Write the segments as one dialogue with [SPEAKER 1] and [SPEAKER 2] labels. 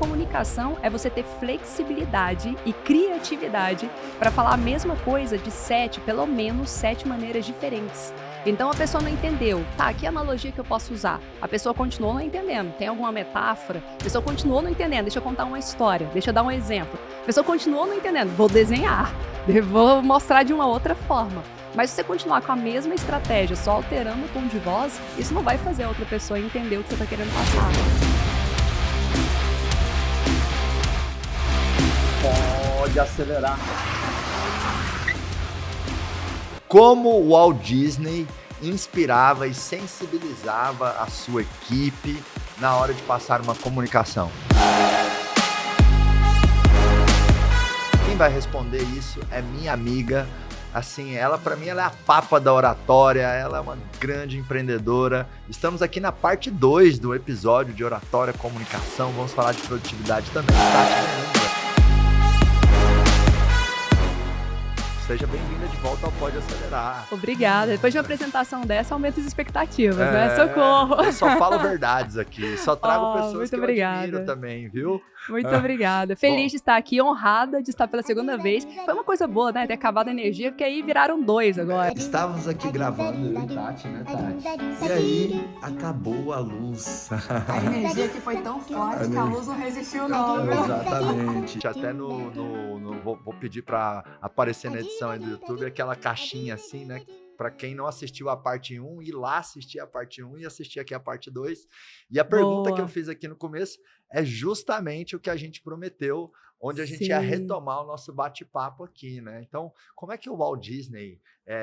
[SPEAKER 1] comunicação é você ter flexibilidade e criatividade para falar a mesma coisa de pelo menos 7 maneiras diferentes. Então a pessoa não entendeu. Tá, que analogia que eu posso usar? A pessoa continuou não entendendo. Tem alguma metáfora? A pessoa continuou não entendendo. Deixa eu contar uma história. Deixa eu dar um exemplo. A pessoa continuou não entendendo. Vou desenhar. Vou mostrar de uma outra forma. Mas se você continuar com a mesma estratégia, só alterando o tom de voz, isso não vai fazer a outra pessoa entender o que você está querendo passar.
[SPEAKER 2] Pode acelerar. Como o Walt Disney inspirava e sensibilizava a sua equipe na hora de passar uma comunicação? Quem vai responder isso é minha amiga. Assim, ela, para mim, ela é a papa da oratória, ela é uma grande empreendedora. Estamos aqui na parte 2 do episódio de oratória e comunicação. Vamos falar de produtividade também. Seja bem-vinda de volta ao Pode Acelerar.
[SPEAKER 1] Obrigada. Depois de uma apresentação dessa, aumenta as expectativas, né? Socorro!
[SPEAKER 2] Eu só falo verdades aqui, só trago pessoas que eu admiro também, viu?
[SPEAKER 1] Muito obrigada. Feliz de estar aqui, honrada de estar pela segunda vez. Foi uma coisa boa, né? Ter acabado a energia, porque aí viraram 2 agora.
[SPEAKER 2] Estávamos aqui gravando, eu e Tati, né, Tati? E aí, acabou a luz.
[SPEAKER 1] A energia aqui foi tão forte que a luz não resistiu, não.
[SPEAKER 2] Exatamente. Até vou pedir para aparecer na edição aí do YouTube aquela caixinha assim, né? Para quem não assistiu a parte 1, ir lá assistir a parte 1 e assistir aqui a parte 2. E a pergunta que eu fiz aqui no começo é justamente o que a gente prometeu, onde a gente ia retomar o nosso bate-papo aqui, né? Então, como é que o Walt Disney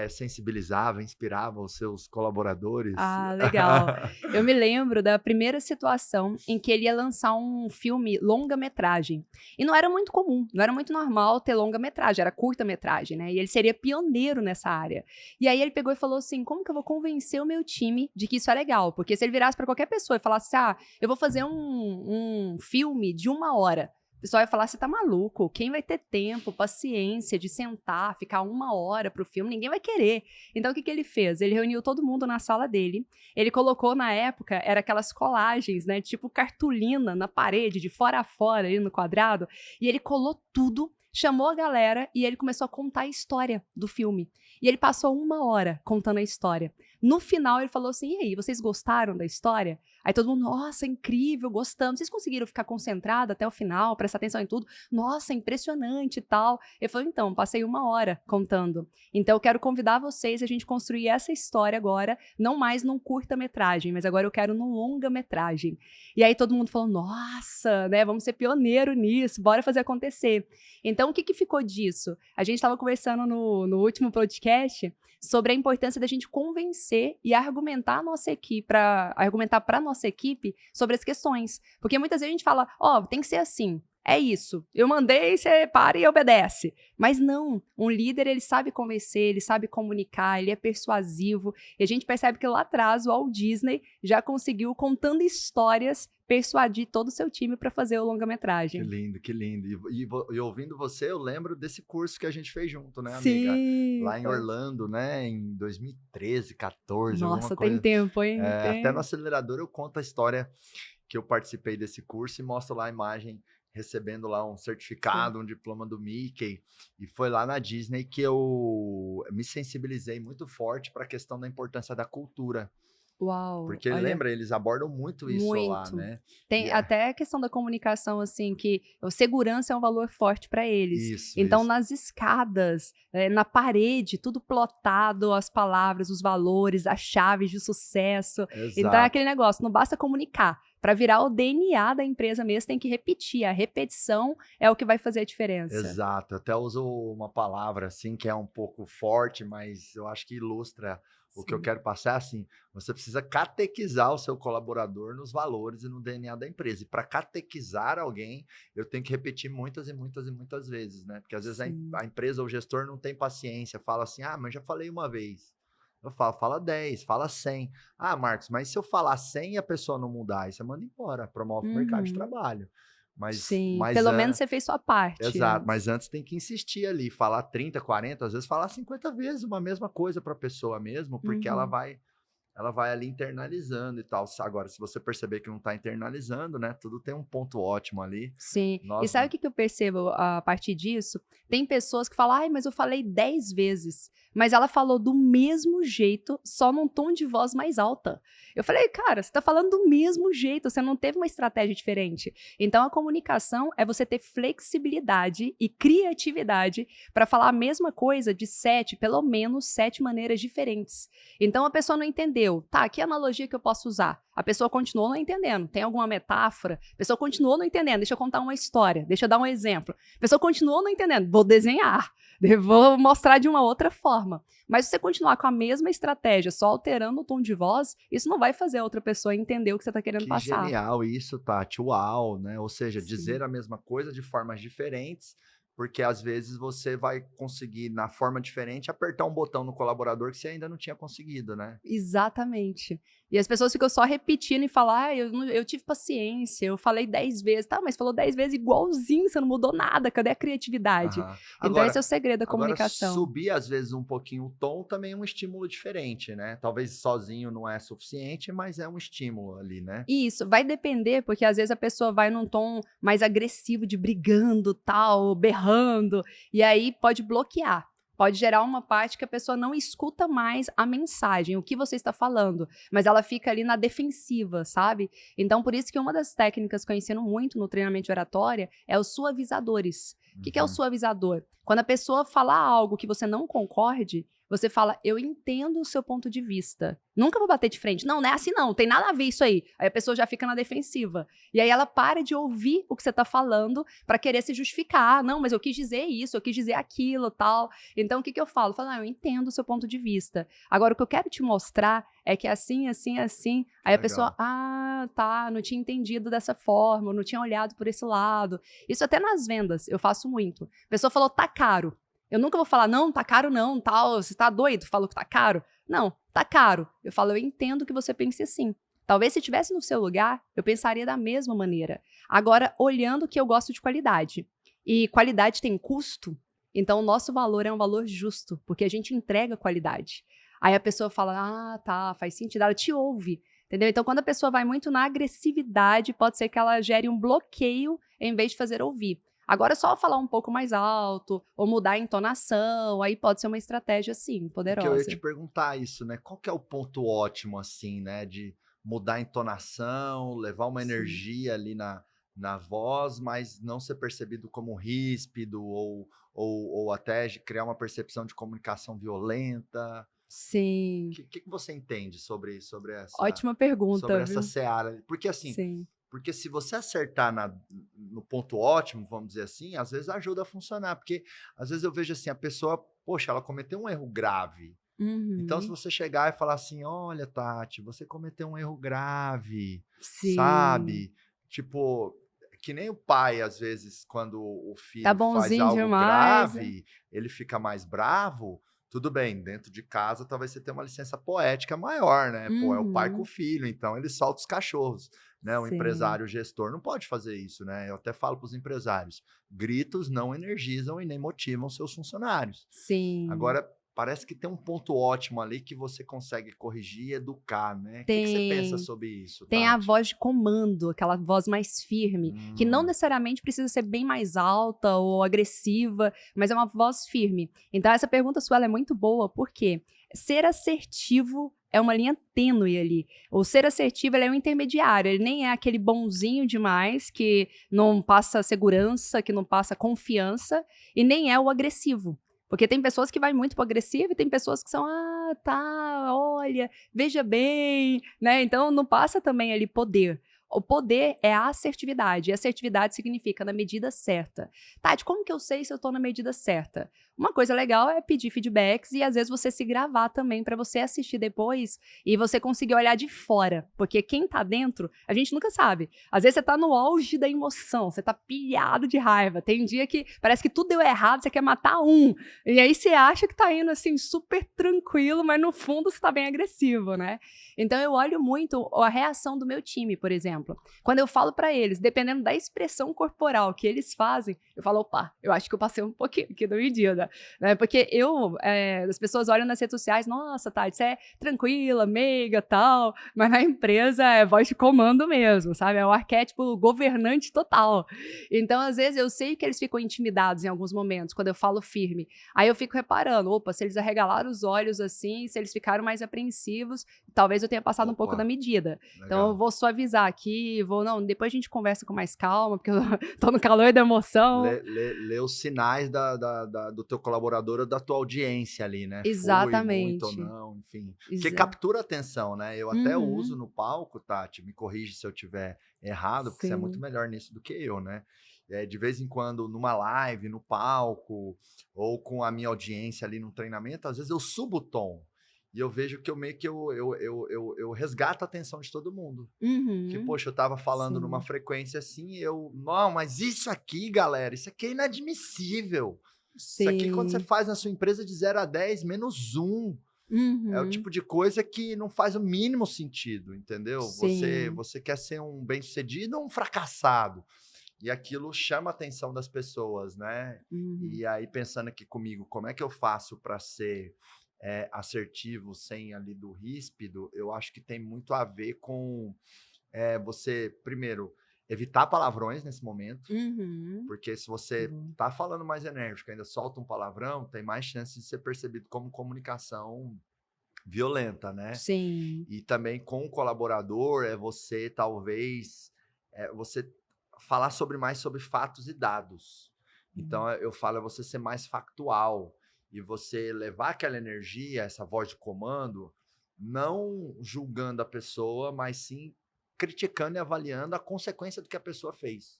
[SPEAKER 2] sensibilizava, inspirava os seus colaboradores?
[SPEAKER 1] Ah, legal. Eu me lembro da primeira situação em que ele ia lançar um filme longa-metragem. E não era muito comum, não era muito normal ter longa-metragem, era curta-metragem, né? E ele seria pioneiro nessa área. E aí ele pegou e falou assim, como que eu vou convencer o meu time de que isso é legal? Porque se ele virasse para qualquer pessoa e falasse, eu vou fazer um filme de 1 hora, o pessoal vai falar, você tá maluco? Quem vai ter tempo, paciência de sentar, ficar 1 hora pro filme? Ninguém vai querer. Então, o que ele fez? Ele reuniu todo mundo na sala dele. Ele colocou, na época, era aquelas colagens, né? Tipo cartolina na parede, de fora a fora, ali no quadrado. E ele colou tudo, chamou a galera e ele começou a contar a história do filme. E ele passou 1 hora contando a história. No final, ele falou assim, e aí, vocês gostaram da história? Aí todo mundo, nossa, incrível, gostamos. Vocês conseguiram ficar concentrado até o final, prestar atenção em tudo? Nossa, impressionante e tal. Ele falou, então, passei 1 hora contando. Então, eu quero convidar vocês a gente construir essa história agora, não mais num curta-metragem, mas agora eu quero num longa-metragem. E aí todo mundo falou, nossa, né, vamos ser pioneiro nisso, bora fazer acontecer. Então, o que ficou disso? A gente estava conversando no último podcast sobre a importância da gente convencer e argumentar para a nossa equipe sobre as questões. Porque muitas vezes a gente fala, tem que ser assim. É isso, eu mandei, você para e obedece. Mas não, um líder, ele sabe convencer, ele sabe comunicar, ele é persuasivo. E a gente percebe que lá atrás o Walt Disney já conseguiu, contando histórias, persuadir todo o seu time para fazer o longa-metragem.
[SPEAKER 2] Que lindo, que lindo. E ouvindo você, eu lembro desse curso que a gente fez junto, né, amiga?
[SPEAKER 1] Sim.
[SPEAKER 2] Lá em Orlando, né, em 2013, 14,
[SPEAKER 1] Nossa,
[SPEAKER 2] alguma coisa.
[SPEAKER 1] tem tempo, hein?
[SPEAKER 2] Até no acelerador eu conto a história que eu participei desse curso e mostro lá a imagem recebendo lá um certificado, um diploma do Mickey, e foi lá na Disney que eu me sensibilizei muito forte para a questão da importância da cultura.
[SPEAKER 1] Uau!
[SPEAKER 2] Porque lembra, eles abordam muito isso lá, né?
[SPEAKER 1] Tem até a questão da comunicação, assim, que a segurança é um valor forte para eles. Então, nas escadas, na parede, tudo plotado, as palavras, os valores, as chaves de sucesso.
[SPEAKER 2] Exato.
[SPEAKER 1] Então, é aquele negócio, não basta comunicar. Para virar o DNA da empresa mesmo, tem que repetir. A repetição é o que vai fazer a diferença.
[SPEAKER 2] Exato. Eu até uso uma palavra, assim, que é um pouco forte, mas eu acho que ilustra o que eu quero passar. Assim, você precisa catequizar o seu colaborador nos valores e no DNA da empresa. E para catequizar alguém, eu tenho que repetir muitas e muitas e muitas vezes, né? Porque às vezes a empresa ou o gestor não tem paciência, fala assim, mas já falei uma vez. Eu falo, fala 10, fala 100. Ah, Marcos, mas se eu falar 100 e a pessoa não mudar, aí você manda embora, promove o mercado de trabalho. Mas
[SPEAKER 1] pelo menos você fez sua parte.
[SPEAKER 2] Exato, mas antes tem que insistir ali, falar 30, 40, às vezes falar 50 vezes uma mesma coisa para a pessoa mesmo, porque ela vai ela vai ali internalizando e tal. Agora, se você perceber que não está internalizando, né? Tudo tem um ponto ótimo ali.
[SPEAKER 1] Sim. E
[SPEAKER 2] Nós,
[SPEAKER 1] sabe o que que eu percebo a partir disso? Tem pessoas que falam, ai, mas eu falei 10 vezes. Mas ela falou do mesmo jeito, só num tom de voz mais alta. Eu falei, cara, você tá falando do mesmo jeito, você não teve uma estratégia diferente. Então, a comunicação é você ter flexibilidade e criatividade para falar a mesma coisa de 7, pelo menos 7 maneiras diferentes. Então, a pessoa não entendeu. Tá, que analogia que eu posso usar? A pessoa continuou não entendendo. Tem alguma metáfora? A pessoa continuou não entendendo. Deixa eu contar uma história. Deixa eu dar um exemplo. A pessoa continuou não entendendo. Vou desenhar. Vou mostrar de uma outra forma. Mas se você continuar com a mesma estratégia, só alterando o tom de voz, isso não vai fazer a outra pessoa entender o que você está querendo
[SPEAKER 2] que
[SPEAKER 1] passar.
[SPEAKER 2] genial isso, Tati. Uau, né? Ou seja,
[SPEAKER 1] Sim.
[SPEAKER 2] dizer a mesma coisa de formas diferentes, porque às vezes você vai conseguir, na forma diferente, apertar um botão no colaborador que você ainda não tinha conseguido, né?
[SPEAKER 1] Exatamente. E as pessoas ficam só repetindo e falam, eu tive paciência, eu falei 10 vezes. Tá, mas falou 10 vezes igualzinho, você não mudou nada, cadê a criatividade?
[SPEAKER 2] Aham.
[SPEAKER 1] Então esse é o segredo da
[SPEAKER 2] Agora,
[SPEAKER 1] comunicação.
[SPEAKER 2] subir às vezes um pouquinho o tom também é um estímulo diferente, né? Talvez sozinho não é suficiente, mas é um estímulo ali, né?
[SPEAKER 1] Isso, vai depender, porque às vezes a pessoa vai num tom mais agressivo, de brigando, tal, berrando, e aí pode bloquear. Pode gerar uma parte que a pessoa não escuta mais a mensagem, o que você está falando, mas ela fica ali na defensiva, sabe? Então, por isso que uma das técnicas que eu ensino muito no treinamento de oratória é os suavizadores. O que é o suavizador? Quando a pessoa falar algo que você não concorde, você fala, eu entendo o seu ponto de vista. Nunca vou bater de frente. Não, não é assim não, tem nada a ver isso aí. Aí a pessoa já fica na defensiva. E aí ela para de ouvir o que você tá falando para querer se justificar. Não, mas eu quis dizer isso, eu quis dizer aquilo, tal. Então o que eu falo? Eu falo, eu entendo o seu ponto de vista. Agora o que eu quero te mostrar é que assim, assim, assim. Aí a pessoa, tá, não tinha entendido dessa forma, não tinha olhado por esse lado. Isso até nas vendas, eu faço muito. A pessoa falou, tá caro. Eu nunca vou falar, não, tá caro não, tal, você tá doido, falou que tá caro. Não, tá caro. Eu falo, eu entendo que você pense assim. Talvez se estivesse no seu lugar, eu pensaria da mesma maneira. Agora, olhando que eu gosto de qualidade. E qualidade tem custo, então o nosso valor é um valor justo, porque a gente entrega qualidade. Aí a pessoa fala, tá, faz sentido, ela te ouve. Entendeu? Então, quando a pessoa vai muito na agressividade, pode ser que ela gere um bloqueio em vez de fazer ouvir. Agora, só falar um pouco mais alto, ou mudar a entonação, aí pode ser uma estratégia, sim,
[SPEAKER 2] Porque eu ia
[SPEAKER 1] poderosa.
[SPEAKER 2] te perguntar isso, né? Qual que é o ponto ótimo, assim, né? De mudar a entonação, levar uma
[SPEAKER 1] Sim.
[SPEAKER 2] energia ali na voz, mas não ser percebido como ríspido ou até de criar uma percepção de comunicação violenta.
[SPEAKER 1] Sim.
[SPEAKER 2] O que você entende sobre
[SPEAKER 1] Ótima pergunta,
[SPEAKER 2] essa
[SPEAKER 1] viu?
[SPEAKER 2] seara? Porque assim,
[SPEAKER 1] Sim.
[SPEAKER 2] porque se você acertar no ponto ótimo, vamos dizer assim, às vezes ajuda a funcionar. Porque às vezes eu vejo assim, a pessoa, poxa, ela cometeu um erro grave. Então, se
[SPEAKER 1] Uhum.
[SPEAKER 2] você chegar e falar assim, olha, Tati, você cometeu um erro grave,
[SPEAKER 1] Sim.
[SPEAKER 2] sabe? Tipo, que nem o pai, às vezes, quando o
[SPEAKER 1] Tá
[SPEAKER 2] filho faz
[SPEAKER 1] bonzinho
[SPEAKER 2] algo
[SPEAKER 1] demais.
[SPEAKER 2] grave, ele fica mais bravo. Tudo bem, dentro de casa, talvez você tenha uma licença poética maior, né? Pô, é o pai com o
[SPEAKER 1] Uhum.
[SPEAKER 2] filho, então ele solta os cachorros, né? O
[SPEAKER 1] Sim.
[SPEAKER 2] empresário, o gestor, não pode fazer isso, né? Eu até falo para os empresários: gritos não energizam e nem motivam seus funcionários.
[SPEAKER 1] Sim.
[SPEAKER 2] Agora, parece que tem um ponto ótimo ali que você consegue corrigir e educar, né? O que que você pensa
[SPEAKER 1] Tem.
[SPEAKER 2] sobre isso,
[SPEAKER 1] Tem a
[SPEAKER 2] Tati?
[SPEAKER 1] voz de comando, aquela voz mais firme, que não
[SPEAKER 2] Hum,
[SPEAKER 1] necessariamente precisa ser bem mais alta ou agressiva, mas é uma voz firme. Então essa pergunta sua ela é muito boa, porque ser assertivo é uma linha tênue ali. O ser assertivo ele é um intermediário, ele nem é aquele bonzinho demais que não passa segurança, que não passa confiança, e nem é o agressivo. Porque tem pessoas que vai muito pro agressivo e tem pessoas que são, tá, olha, veja bem, né? Então não passa também ali poder. O poder é a assertividade. E assertividade significa na medida certa. Tati, como que eu sei se eu tô na medida certa? Uma coisa legal é pedir feedbacks e às vezes você se gravar também para você assistir depois e você conseguir olhar de fora. Porque quem tá dentro, a gente nunca sabe. Às vezes você tá no auge da emoção, você tá pilhado de raiva. Tem dia que parece que tudo deu errado, você quer matar um. E aí você acha que tá indo assim super tranquilo, mas no fundo você tá bem agressivo, né? Então eu olho muito a reação do meu time, por exemplo. exemplo, quando eu falo pra eles, dependendo da expressão corporal que eles fazem, eu falo, opa, eu acho que eu passei um pouquinho aqui da medida, né? Porque as pessoas olham nas redes sociais, nossa, Tati, você é tranquila, meiga, tal, mas na empresa é voz de comando mesmo, sabe? É um arquétipo governante total. Então, às vezes, eu sei que eles ficam intimidados em alguns momentos, quando eu falo firme. Aí eu fico reparando, opa, se eles arregalaram os olhos assim, se eles ficaram mais apreensivos, talvez eu tenha passado um pouco da medida.
[SPEAKER 2] Legal.
[SPEAKER 1] Então, eu vou suavizar aqui, depois a gente conversa com mais calma, porque eu tô no calor da emoção.
[SPEAKER 2] Lê os sinais do teu colaborador ou da tua audiência ali, né?
[SPEAKER 1] Exatamente.
[SPEAKER 2] Foi muito ou não, enfim. Porque captura a atenção, né? Eu até uso no palco, Tati, me corrige se eu tiver errado, porque você é muito melhor nisso do que eu, né? De vez em quando, numa live, no palco, ou com a minha audiência ali no treinamento, às vezes eu subo o tom. E eu vejo que eu resgato a atenção de todo mundo. Que, poxa, eu tava falando numa frequência assim, não, mas isso aqui, galera, isso aqui é inadmissível. Isso aqui, quando você faz na sua empresa de 0 a 10, menos 1. É o tipo de coisa que não faz o mínimo sentido, entendeu? Você quer ser um bem-sucedido ou um fracassado? E aquilo chama a atenção das pessoas, né? E aí, pensando aqui comigo, como é que eu faço para ser assertivo sem ali do ríspido? Eu acho que tem muito a ver com você, primeiro, evitar palavrões nesse momento, porque se você tá falando mais enérgico, ainda solta um palavrão, tem mais chance de ser percebido como comunicação violenta, né?
[SPEAKER 1] Sim.
[SPEAKER 2] E também com o colaborador, você talvez você falar mais sobre fatos e dados. Então, eu falo, você ser mais factual e você levar aquela energia, essa voz de comando, não julgando a pessoa, mas sim criticando e avaliando a consequência do que a pessoa fez.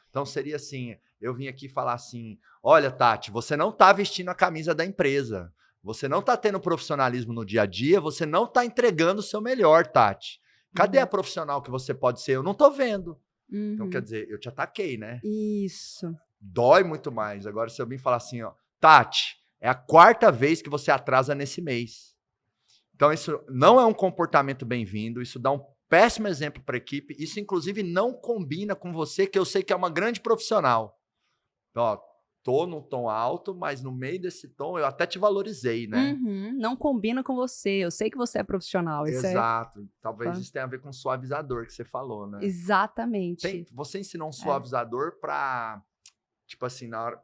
[SPEAKER 2] Então, seria assim, eu vim aqui falar assim, olha, Tati, você não tá vestindo a camisa da empresa, você não tá tendo profissionalismo no dia a dia, você não tá entregando o seu melhor, Tati. Cadê a profissional que você pode ser? Eu não tô vendo. Então, quer dizer, eu te ataquei, né?
[SPEAKER 1] Isso.
[SPEAKER 2] Dói muito mais. Agora, se eu vim falar assim, ó, Tati, é a 4ª vez que você atrasa nesse mês. Então, isso não é um comportamento bem-vindo, isso dá um péssimo exemplo para a equipe, isso, inclusive, não combina com você, que eu sei que é uma grande profissional. Então, ó, tô num tom alto, mas no meio desse tom eu até te valorizei, né?
[SPEAKER 1] Não combina com você, eu sei que você é profissional.
[SPEAKER 2] Exato. Talvez isso tenha a ver com o suavizador que você falou, né?
[SPEAKER 1] Exatamente.
[SPEAKER 2] Você ensinou um suavizador para, tipo assim, na hora,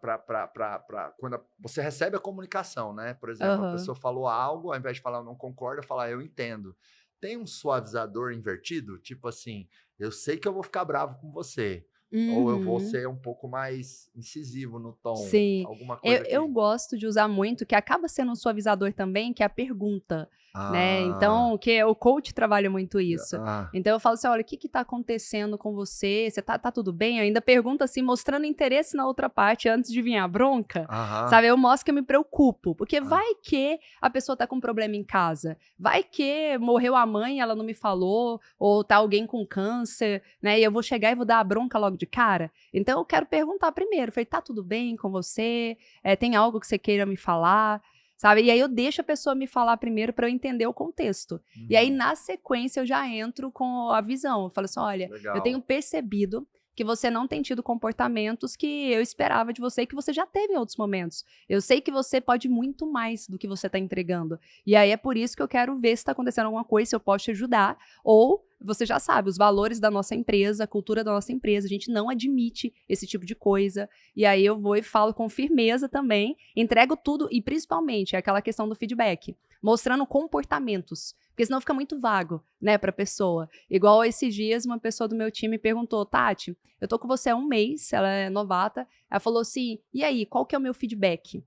[SPEAKER 2] quando você recebe a comunicação, né? Por exemplo, a pessoa falou algo, ao invés de falar eu não concordo, falar eu entendo. Tem um suavizador invertido? Tipo assim, eu sei que eu vou ficar bravo com você. Ou eu vou ser um pouco mais incisivo no tom.
[SPEAKER 1] Sim.
[SPEAKER 2] Alguma coisa
[SPEAKER 1] eu gosto de usar muito, que acaba sendo um suavizador também, que é a pergunta. Né? Então, o coach trabalha muito isso. Então, eu falo assim, olha, o que tá acontecendo com você? Você tá tudo bem? Eu ainda pergunto assim, mostrando interesse na outra parte antes de vir a bronca. Sabe? Eu mostro que eu me preocupo. Porque vai que a pessoa tá com um problema em casa. Vai que morreu a mãe, ela não me falou. Ou tá alguém com câncer, né? E eu vou chegar e vou dar a bronca logo de cara. Então, eu quero perguntar primeiro. Falei, tá tudo bem com você? Tem algo que você queira me falar? Sabe? E aí eu deixo a pessoa me falar primeiro para eu entender o contexto. E aí, na sequência, eu já entro com a visão. Eu falo assim, olha, eu tenho percebido que você não tem tido comportamentos que eu esperava de você e que você já teve em outros momentos. Eu sei que você pode muito mais do que você está entregando. E aí é por isso que eu quero ver se está acontecendo alguma coisa, se eu posso te ajudar. Ou, você já sabe, os valores da nossa empresa, a cultura da nossa empresa, a gente não admite esse tipo de coisa. E aí eu vou e falo com firmeza também, entrego tudo e principalmente aquela questão do feedback, mostrando comportamentos. Porque senão fica muito vago, né, pra pessoa. Igual esses dias, uma pessoa do meu time perguntou, Tati, eu tô com você há um mês, ela é novata, ela falou assim, e aí, qual que é o meu feedback?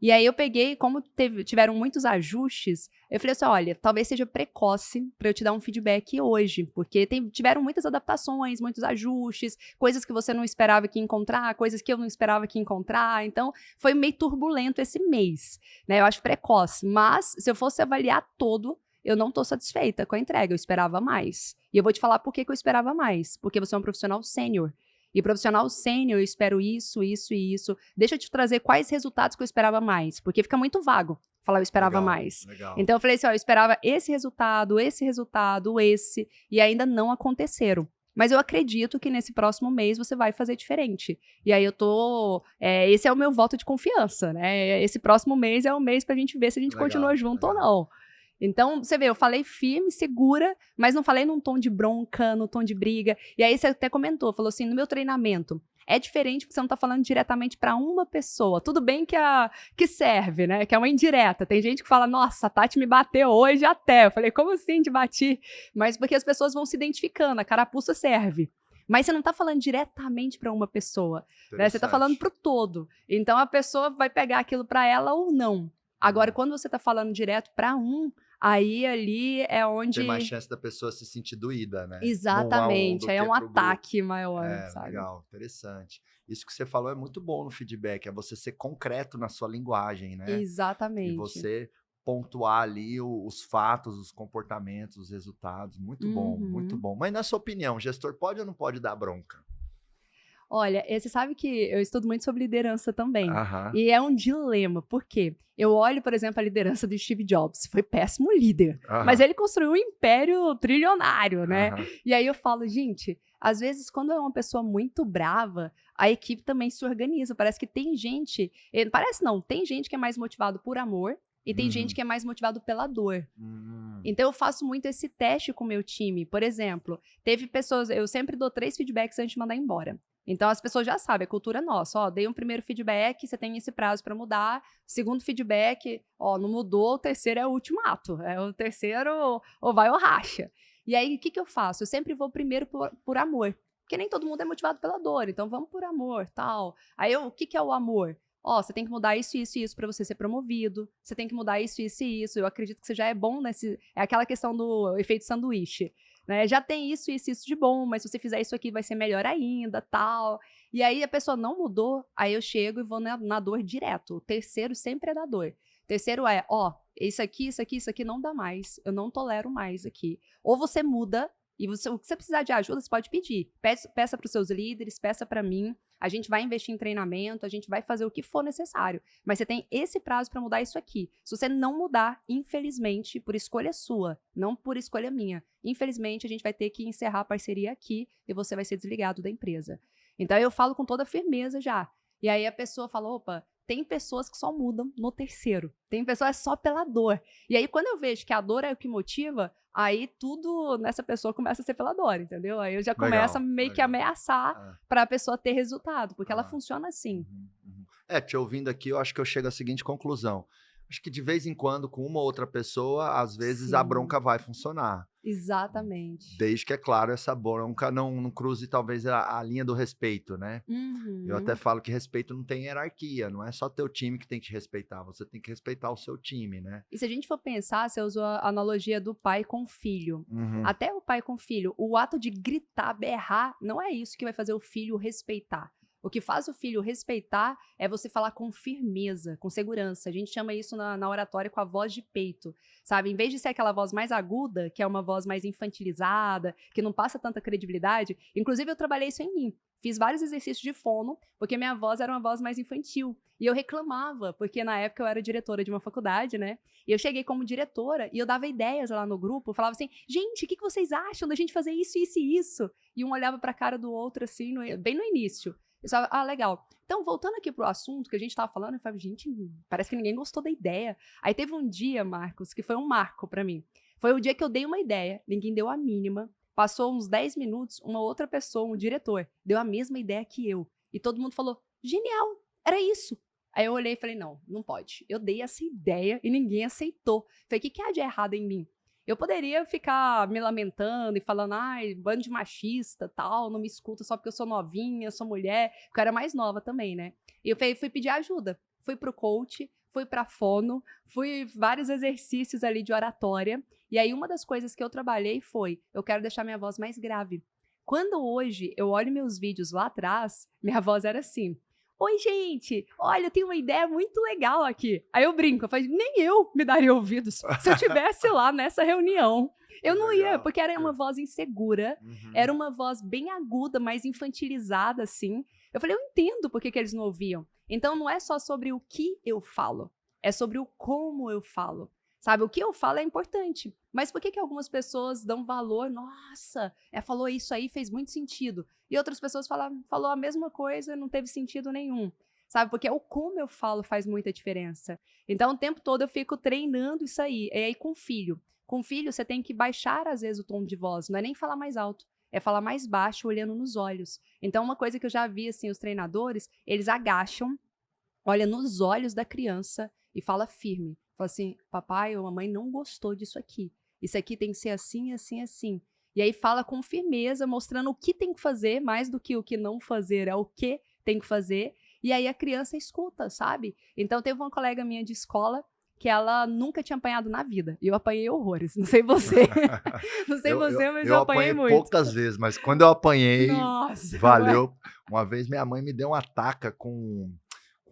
[SPEAKER 1] E aí eu peguei, como tiveram muitos ajustes, eu falei assim, olha, talvez seja precoce para eu te dar um feedback hoje, porque tiveram muitas adaptações, muitos ajustes, coisas que você não esperava que ia encontrar, coisas que eu não esperava que ia encontrar, então foi meio turbulento esse mês, né? Eu acho precoce, mas se eu fosse avaliar todo, eu não estou satisfeita com a entrega, eu esperava mais. E eu vou te falar por que eu esperava mais, porque você é um profissional sênior. E profissional sênior, eu espero isso, isso e isso. Deixa eu te trazer quais resultados que eu esperava mais, porque fica muito vago falar eu esperava mais.
[SPEAKER 2] Legal.
[SPEAKER 1] Então eu falei assim, ó, eu esperava esse resultado, esse, e ainda não aconteceram. mas eu acredito que nesse próximo mês você vai fazer diferente. E aí esse é o meu voto de confiança, né? Esse próximo mês é o mês pra gente ver se a gente continua junto ou não. Então, você vê, eu falei firme, segura, mas não falei num tom de bronca, no tom de briga. E aí você até comentou, falou assim, no meu treinamento, é diferente porque você não tá falando diretamente para uma pessoa. Tudo bem que serve, né? Que é uma indireta. Tem gente que fala, nossa, a Tati me bateu hoje até. Eu falei, como assim te bati? Mas porque as pessoas vão se identificando, a carapuça serve. Mas você não tá falando diretamente para uma pessoa, né? Você tá falando pro todo. Então a pessoa vai pegar aquilo para ela ou não. Agora, quando você tá falando direto para aí ali é onde...
[SPEAKER 2] Tem mais chance da pessoa se sentir doída, né?
[SPEAKER 1] Exatamente, aí é um ataque maior, sabe?
[SPEAKER 2] Legal, interessante. Isso que você falou é muito bom no feedback, é você ser concreto na sua linguagem, né?
[SPEAKER 1] Exatamente.
[SPEAKER 2] E você pontuar ali os fatos, os comportamentos, os resultados. Muito bom, muito bom. Mas na sua opinião, o gestor pode ou não pode dar bronca?
[SPEAKER 1] Olha, você sabe que eu estudo muito sobre liderança também. E é um dilema. Por quê? Eu olho, por exemplo, a liderança do Steve Jobs. Foi péssimo líder. Mas ele construiu um império trilionário, né? E aí eu falo, gente, às vezes quando é uma pessoa muito brava, a equipe também se organiza. Parece que tem gente... Parece não, tem gente que é mais motivado por amor e tem gente que é mais motivado pela dor. Então eu faço muito esse teste com o meu time. Por exemplo, teve pessoas... Eu sempre dou 3 feedbacks antes de mandar embora. Então, as pessoas já sabem, a cultura é nossa. Ó, dei um primeiro feedback, você tem esse prazo para mudar. Segundo feedback, ó, não mudou, o terceiro é o ultimato. É o terceiro, ou vai ou racha. E aí, o que eu faço? Eu sempre vou primeiro por amor. Porque nem todo mundo é motivado pela dor. Então, vamos por amor, tal. Aí, o que é o amor? Ó, você tem que mudar isso, isso e isso para você ser promovido. Você tem que mudar isso, isso e isso. Eu acredito que você já é bom nesse... É aquela questão do efeito sanduíche. Né? Já tem isso de bom, mas se você fizer isso aqui vai ser melhor ainda, tal. E aí a pessoa não mudou, aí eu chego e vou na dor direto. O terceiro sempre é da dor. O terceiro é, ó, isso aqui não dá mais. Eu não tolero mais aqui. Ou você muda, e o que você precisar de ajuda, você pode pedir. Peça para os seus líderes, peça para mim. A gente vai investir em treinamento, a gente vai fazer o que for necessário. Mas você tem esse prazo para mudar isso aqui. Se você não mudar, infelizmente, por escolha sua, não por escolha minha, infelizmente, a gente vai ter que encerrar a parceria aqui e você vai ser desligado da empresa. Então, eu falo com toda firmeza já. E aí a pessoa fala, opa, tem pessoas que só mudam no terceiro. Tem pessoas só pela dor. E aí, quando eu vejo que a dor é o que motiva, aí tudo nessa pessoa começa a ser pela dor, entendeu? Aí eu já começo a meio que ameaçar para a pessoa ter resultado, porque ela funciona assim.
[SPEAKER 2] Te ouvindo aqui, eu acho que eu chego à seguinte conclusão. Acho que de vez em quando, com uma ou outra pessoa, às vezes a bronca vai funcionar.
[SPEAKER 1] Exatamente.
[SPEAKER 2] Desde que, é claro, essa bronca não cruze talvez a linha do respeito, né? Eu até falo que respeito não tem hierarquia, não é só teu time que tem que te respeitar, você tem que respeitar o seu time, né?
[SPEAKER 1] E se a gente for pensar, você usou a analogia do pai com o filho. Até o pai com o filho, o ato de gritar, berrar, não é isso que vai fazer o filho respeitar. O que faz o filho respeitar é você falar com firmeza, com segurança. A gente chama isso na oratória com a voz de peito, sabe? Em vez de ser aquela voz mais aguda, que é uma voz mais infantilizada, que não passa tanta credibilidade. Inclusive, eu trabalhei isso em mim. Fiz vários exercícios de fono, porque minha voz era uma voz mais infantil. E eu reclamava, porque na época eu era diretora de uma faculdade, né? E eu cheguei como diretora e eu dava ideias lá no grupo, falava assim, gente, o que vocês acham da gente fazer isso, isso e isso? E um olhava pra cara do outro, assim, bem no início. Eu falava, legal. Então, voltando aqui pro assunto que a gente tava falando, eu falava, gente, parece que ninguém gostou da ideia. Aí teve um dia, Marcos, que foi um marco pra mim. Foi o dia que eu dei uma ideia, ninguém deu a mínima. Passou uns 10 minutos, uma outra pessoa, um diretor, deu a mesma ideia que eu. E todo mundo falou, genial, era isso. Aí eu olhei e falei, não pode. Eu dei essa ideia e ninguém aceitou. Falei, o que há de errado em mim? Eu poderia ficar me lamentando e falando, ai, bando de machista, tal, não me escuta só porque eu sou novinha, sou mulher, porque eu era mais nova também, né? E eu fui pedir ajuda. Fui pro coach, fui pra fono, fui vários exercícios ali de oratória. E aí uma das coisas que eu trabalhei foi, eu quero deixar minha voz mais grave. Quando hoje eu olho meus vídeos lá atrás, minha voz era assim, oi, gente, olha, eu tenho uma ideia muito legal aqui. Aí eu brinco, eu falo, nem eu me daria ouvidos se eu estivesse lá nessa reunião. Eu não ia, porque era uma voz insegura, era uma voz bem aguda, mais infantilizada, assim. Eu falei, eu entendo por que eles não ouviam. Então, não é só sobre o que eu falo, é sobre o como eu falo. sabe? O que eu falo é importante, mas por que que algumas pessoas dão valor? Nossa, falou isso aí, fez muito sentido. E outras pessoas falou a mesma coisa, não teve sentido nenhum, sabe? Porque o como eu falo faz muita diferença. Então, o tempo todo eu fico treinando isso aí. E aí, com filho. Com filho, você tem que baixar, às vezes, o tom de voz. Não é nem falar mais alto, é falar mais baixo, olhando nos olhos. Então, uma coisa que eu já vi, assim, os treinadores, eles agacham, olha nos olhos da criança e fala firme. Fala assim, papai ou mamãe não gostou disso aqui. Isso aqui tem que ser assim, assim, assim. E aí fala com firmeza, mostrando o que tem que fazer, mais do que o que não fazer, é o que tem que fazer. E aí a criança escuta, sabe? Então teve uma colega minha de escola que ela nunca tinha apanhado na vida. E eu apanhei horrores. Não sei você. Não sei você, mas eu apanhei muito.
[SPEAKER 2] Poucas vezes, mas quando eu apanhei,
[SPEAKER 1] nossa,
[SPEAKER 2] valeu. Uma vez minha mãe me deu uma taca com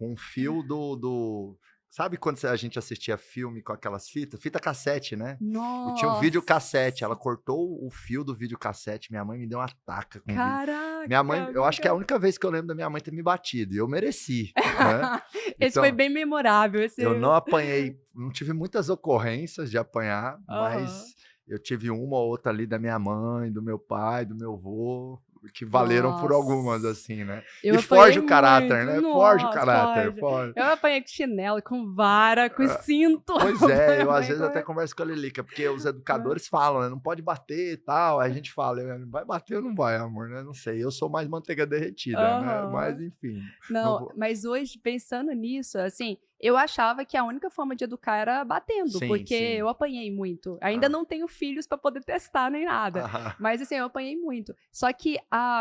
[SPEAKER 2] um fio do... Sabe quando a gente assistia filme com aquelas fitas? Fita cassete, né?
[SPEAKER 1] Nossa.
[SPEAKER 2] E tinha um videocassete. Ela cortou o fio do videocassete. Minha mãe me deu uma taca com
[SPEAKER 1] Caraca.
[SPEAKER 2] Minha mãe, eu acho que é a única vez que eu lembro da minha mãe ter me batido. E eu mereci, né?
[SPEAKER 1] Esse
[SPEAKER 2] Então,
[SPEAKER 1] foi bem memorável.
[SPEAKER 2] eu não apanhei, não tive muitas ocorrências de apanhar, mas
[SPEAKER 1] Aham.
[SPEAKER 2] eu tive uma ou outra ali da minha mãe, do meu pai, do meu avô, que valeram por
[SPEAKER 1] Nossa.
[SPEAKER 2] algumas, assim, né?
[SPEAKER 1] Eu
[SPEAKER 2] E forja o
[SPEAKER 1] apanhei
[SPEAKER 2] caráter,
[SPEAKER 1] muito.
[SPEAKER 2] né? Forja o
[SPEAKER 1] Nossa,
[SPEAKER 2] caráter, forja.
[SPEAKER 1] Eu apanhei com chinelo, com vara, com cinto.
[SPEAKER 2] Pois é, eu às vezes até converso com a Lilica, porque os educadores falam, né? Não pode bater e tal. Aí a gente fala, vai bater ou não vai, amor, né? Não sei, eu sou mais manteiga derretida, né? Mas enfim.
[SPEAKER 1] Não, mas hoje, pensando nisso, assim, eu achava que a única forma de educar era batendo,
[SPEAKER 2] Sim,
[SPEAKER 1] porque
[SPEAKER 2] sim.
[SPEAKER 1] eu apanhei muito. Ainda não tenho filhos para poder testar nem nada, mas assim, eu apanhei muito. Só que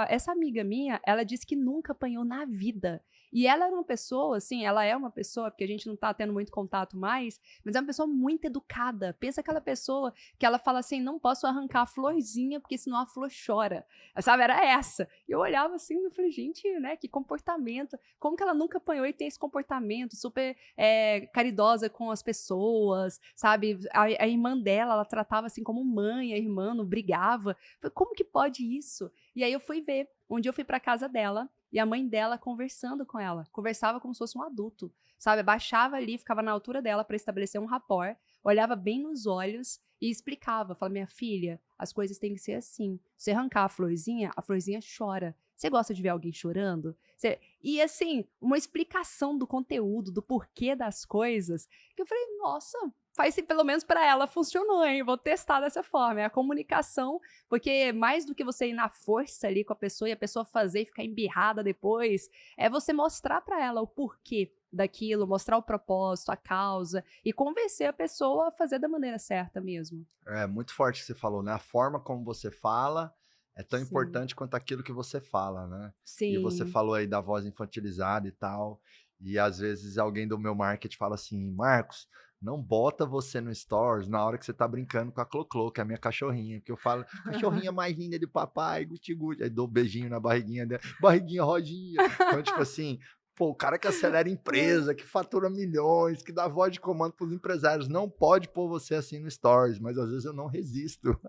[SPEAKER 1] essa amiga minha, ela disse que nunca apanhou na vida. E ela era uma pessoa, assim, ela é uma pessoa, porque a gente não tá tendo muito contato mais, mas é uma pessoa muito educada. Pensa aquela pessoa que ela fala assim, não posso arrancar a florzinha, porque senão a flor chora. Sabe, era essa. E eu olhava assim, e falei, gente, né, que comportamento. Como que ela nunca apanhou e tem esse comportamento super caridosa com as pessoas, sabe? A irmã dela, ela tratava assim como mãe, a irmã não brigava. Falei, como que pode isso? E aí eu fui ver. Um dia eu fui pra casa dela, e a mãe dela conversando com ela. Conversava como se fosse um adulto, sabe? Baixava ali, ficava na altura dela para estabelecer um rapport, olhava bem nos olhos e explicava. Falava, minha filha, as coisas têm que ser assim. Se arrancar a florzinha chora. Você gosta de ver alguém chorando? E assim, uma explicação do conteúdo, do porquê das coisas, que eu falei, nossa, pelo menos para ela funcionou, hein? Vou testar dessa forma. É a comunicação, porque mais do que você ir na força ali com a pessoa e a pessoa fazer e ficar embirrada depois, é você mostrar para ela o porquê daquilo, mostrar o propósito, a causa e convencer a pessoa a fazer da maneira certa mesmo.
[SPEAKER 2] É muito forte o que você falou, né? A forma como você fala é tão importante quanto aquilo que você fala, né?
[SPEAKER 1] Sim.
[SPEAKER 2] E você falou aí da voz infantilizada e tal, e às vezes alguém do meu marketing fala assim, Marcos, não bota você no stories na hora que você tá brincando com a Cloclo, que é a minha cachorrinha, porque eu falo, cachorrinha mais linda de papai, guti-guti, aí dou um beijinho na barriguinha dela, barriguinha rodinha, então tipo assim, pô, o cara que acelera empresa, que fatura milhões, que dá voz de comando pros empresários, não pode pôr você assim no stories, mas às vezes eu não resisto.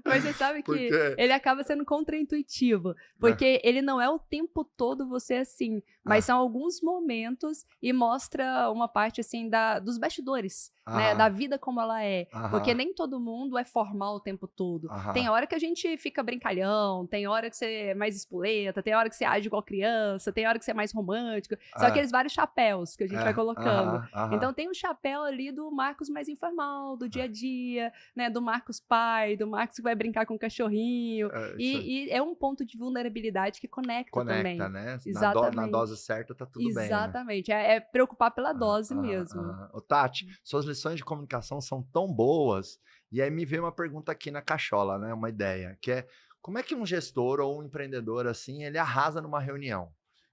[SPEAKER 1] Mas você sabe que ele acaba sendo contraintuitivo, porque ele não é o tempo todo você assim, mas são alguns momentos e mostra uma parte assim dos bastidores, né, da vida como ela é, porque nem todo mundo é formal o tempo todo. Tem hora que a gente fica brincalhão, tem hora que você é mais espoleta, tem hora que você age igual criança, tem hora que você é mais romântico, são aqueles vários chapéus que a gente vai colocando. Então tem o chapéu ali do Marcos mais informal, do dia a dia, né, do Marcos pai, do Marcos que vai brincar com o cachorrinho, e é um ponto de vulnerabilidade que conecta também.
[SPEAKER 2] Né?
[SPEAKER 1] Exatamente.
[SPEAKER 2] Na dose certa tá tudo bem.
[SPEAKER 1] Exatamente, né? É preocupar pela dose mesmo.
[SPEAKER 2] Ô, Tati, suas lições de comunicação são tão boas, e aí me veio uma pergunta aqui na cachola, né? Uma ideia, que é, como é que um gestor ou um empreendedor assim, ele arrasa numa reunião?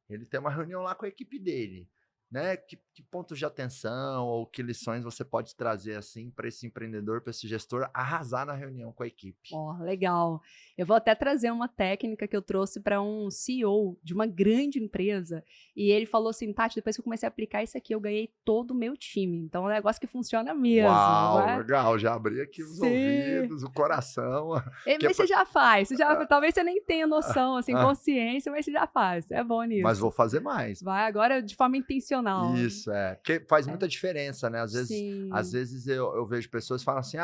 [SPEAKER 2] Ele tem uma reunião lá com a equipe dele, né? Que pontos de atenção ou que lições você pode trazer assim para esse empreendedor, para esse gestor arrasar na reunião com a equipe?
[SPEAKER 1] Legal. Eu vou até trazer uma técnica que eu trouxe para um CEO de uma grande empresa e ele falou assim, Tati, depois que eu comecei a aplicar isso aqui, eu ganhei todo o meu time. Então é um negócio que funciona mesmo.
[SPEAKER 2] Uau, legal. Já abri aqui os ouvidos, o coração.
[SPEAKER 1] Mas você já faz. Talvez você nem tenha noção, assim, consciência, mas você já faz. É bom nisso.
[SPEAKER 2] Mas vou fazer mais.
[SPEAKER 1] Vai agora de forma intencional. intencional.
[SPEAKER 2] Isso, porque faz muita diferença, né? Às
[SPEAKER 1] Sim.
[SPEAKER 2] vezes eu vejo pessoas que falam assim,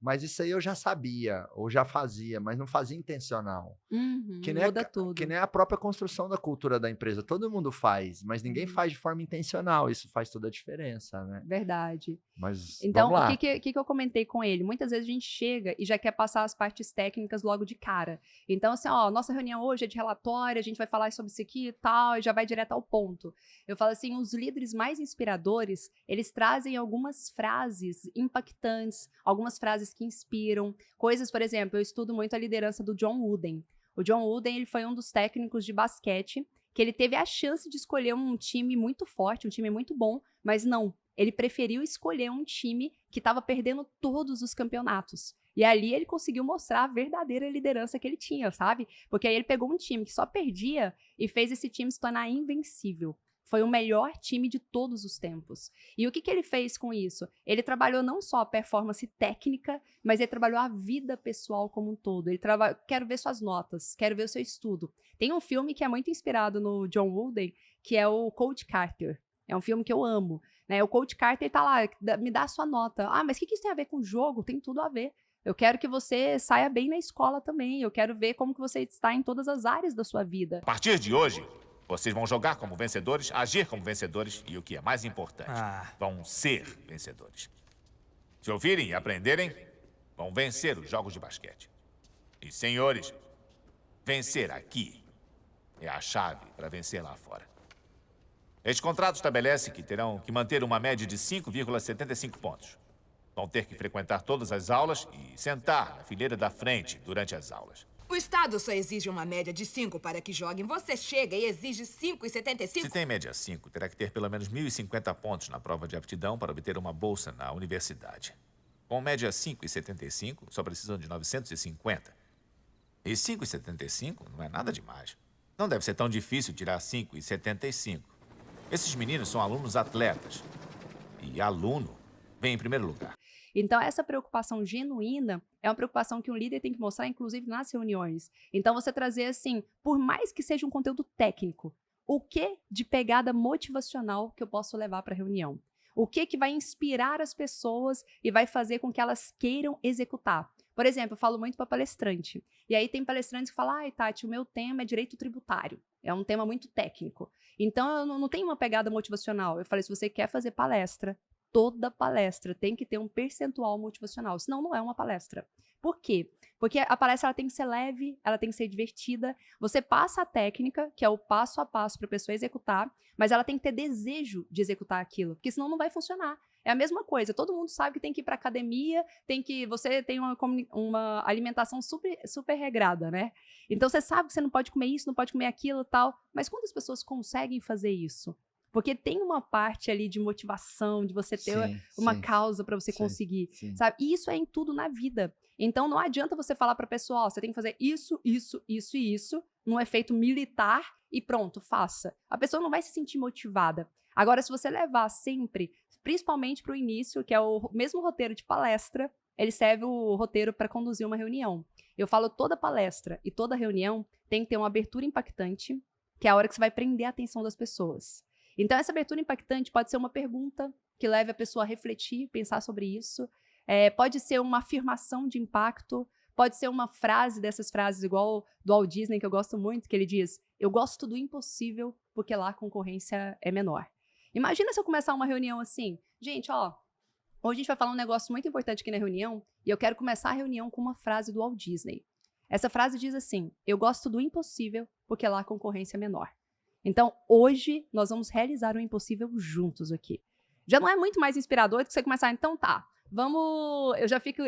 [SPEAKER 2] mas isso aí eu já sabia, ou já fazia, mas não fazia intencional. Que nem,
[SPEAKER 1] Muda
[SPEAKER 2] que
[SPEAKER 1] tudo.
[SPEAKER 2] nem a própria construção da cultura da empresa. Todo mundo faz, mas ninguém faz de forma intencional. Isso faz toda a diferença, né?
[SPEAKER 1] Verdade.
[SPEAKER 2] Mas
[SPEAKER 1] Então,
[SPEAKER 2] vamos
[SPEAKER 1] o
[SPEAKER 2] lá.
[SPEAKER 1] que eu comentei com ele? Muitas vezes a gente chega e já quer passar as partes técnicas logo de cara. Então, assim, ó, nossa reunião hoje é de relatório, a gente vai falar sobre isso aqui e tal, e já vai direto ao ponto. Eu falo assim, os líderes mais inspiradores, eles trazem algumas frases impactantes, algumas frases que inspiram, coisas, por exemplo, eu estudo muito a liderança do John Wooden. O John Wooden, ele foi um dos técnicos de basquete que ele teve a chance de escolher um time muito forte, um time muito bom, mas não, ele preferiu escolher um time que estava perdendo todos os campeonatos. E ali ele conseguiu mostrar a verdadeira liderança que ele tinha, sabe? Porque aí ele pegou um time que só perdia e fez esse time se tornar invencível. Foi o melhor time de todos os tempos. E o que ele fez com isso? Ele trabalhou não só a performance técnica, mas ele trabalhou a vida pessoal como um todo. Ele quero ver suas notas, quero ver o seu estudo. Tem um filme que é muito inspirado no John Wooden, que é o Coach Carter. É um filme que eu amo. Né? O Coach Carter tá lá, me dá a sua nota. Mas o que isso tem a ver com o jogo? Tem tudo a ver. Eu quero que você saia bem na escola também. Eu quero ver como que você está em todas as áreas da sua vida.
[SPEAKER 3] A partir de hoje, vocês vão jogar como vencedores, agir como vencedores e, o que é mais importante, vão ser vencedores. Se ouvirem e aprenderem, vão vencer os jogos de basquete. E, senhores, vencer aqui é a chave para vencer lá fora. Este contrato estabelece que terão que manter uma média de 5,75 pontos. Vão ter que frequentar todas as aulas e sentar na fileira da frente durante as aulas.
[SPEAKER 4] O Estado só exige uma média de 5 para que joguem. Você chega e exige 5,75?
[SPEAKER 3] Se tem média 5, terá que ter pelo menos 1.050 pontos na prova de aptidão para obter uma bolsa na universidade. Com média 5,75, só precisam de 950. E 5,75 não é nada demais. Não deve ser tão difícil tirar 5,75. Esses meninos são alunos atletas. E aluno vem em primeiro lugar.
[SPEAKER 1] Então, essa preocupação genuína é uma preocupação que um líder tem que mostrar, inclusive, nas reuniões. Então, você trazer, assim, por mais que seja um conteúdo técnico, o que de pegada motivacional que eu posso levar para a reunião? O que vai inspirar as pessoas e vai fazer com que elas queiram executar? Por exemplo, eu falo muito para palestrante. E aí tem palestrantes que falam, Tati, o meu tema é direito tributário. É um tema muito técnico. Então, eu não tenho uma pegada motivacional. Eu falei, se você quer fazer palestra, toda palestra tem que ter um percentual motivacional, senão não é uma palestra. Por quê? Porque a palestra ela tem que ser leve, ela tem que ser divertida, você passa a técnica, que é o passo a passo para a pessoa executar, mas ela tem que ter desejo de executar aquilo, porque senão não vai funcionar. É a mesma coisa, todo mundo sabe que tem que ir para academia, você tem uma alimentação super regrada, né? Então você sabe que você não pode comer isso, não pode comer aquilo e tal, mas quantas pessoas conseguem fazer isso? Porque tem uma parte ali de motivação, de você ter uma causa para você conseguir, sabe? E isso é em tudo na vida. Então, não adianta você falar para a pessoa, você tem que fazer isso, isso, isso e isso, num efeito militar e pronto, faça. A pessoa não vai se sentir motivada. Agora, se você levar sempre, principalmente para o início, que é o mesmo roteiro de palestra, ele serve o roteiro para conduzir uma reunião. Eu falo toda palestra e toda reunião tem que ter uma abertura impactante, que é a hora que você vai prender a atenção das pessoas. Então, essa abertura impactante pode ser uma pergunta que leve a pessoa a refletir, pensar sobre isso. Pode ser uma afirmação de impacto. Pode ser uma frase dessas frases, igual do Walt Disney, que eu gosto muito, que ele diz, eu gosto do impossível porque lá a concorrência é menor. Imagina se eu começar uma reunião assim, gente, hoje a gente vai falar um negócio muito importante aqui na reunião e eu quero começar a reunião com uma frase do Walt Disney. Essa frase diz assim, eu gosto do impossível porque lá a concorrência é menor. Então, hoje, nós vamos realizar o impossível juntos aqui. Já não é muito mais inspirador do que você começar, então tá, vamos... Eu já fico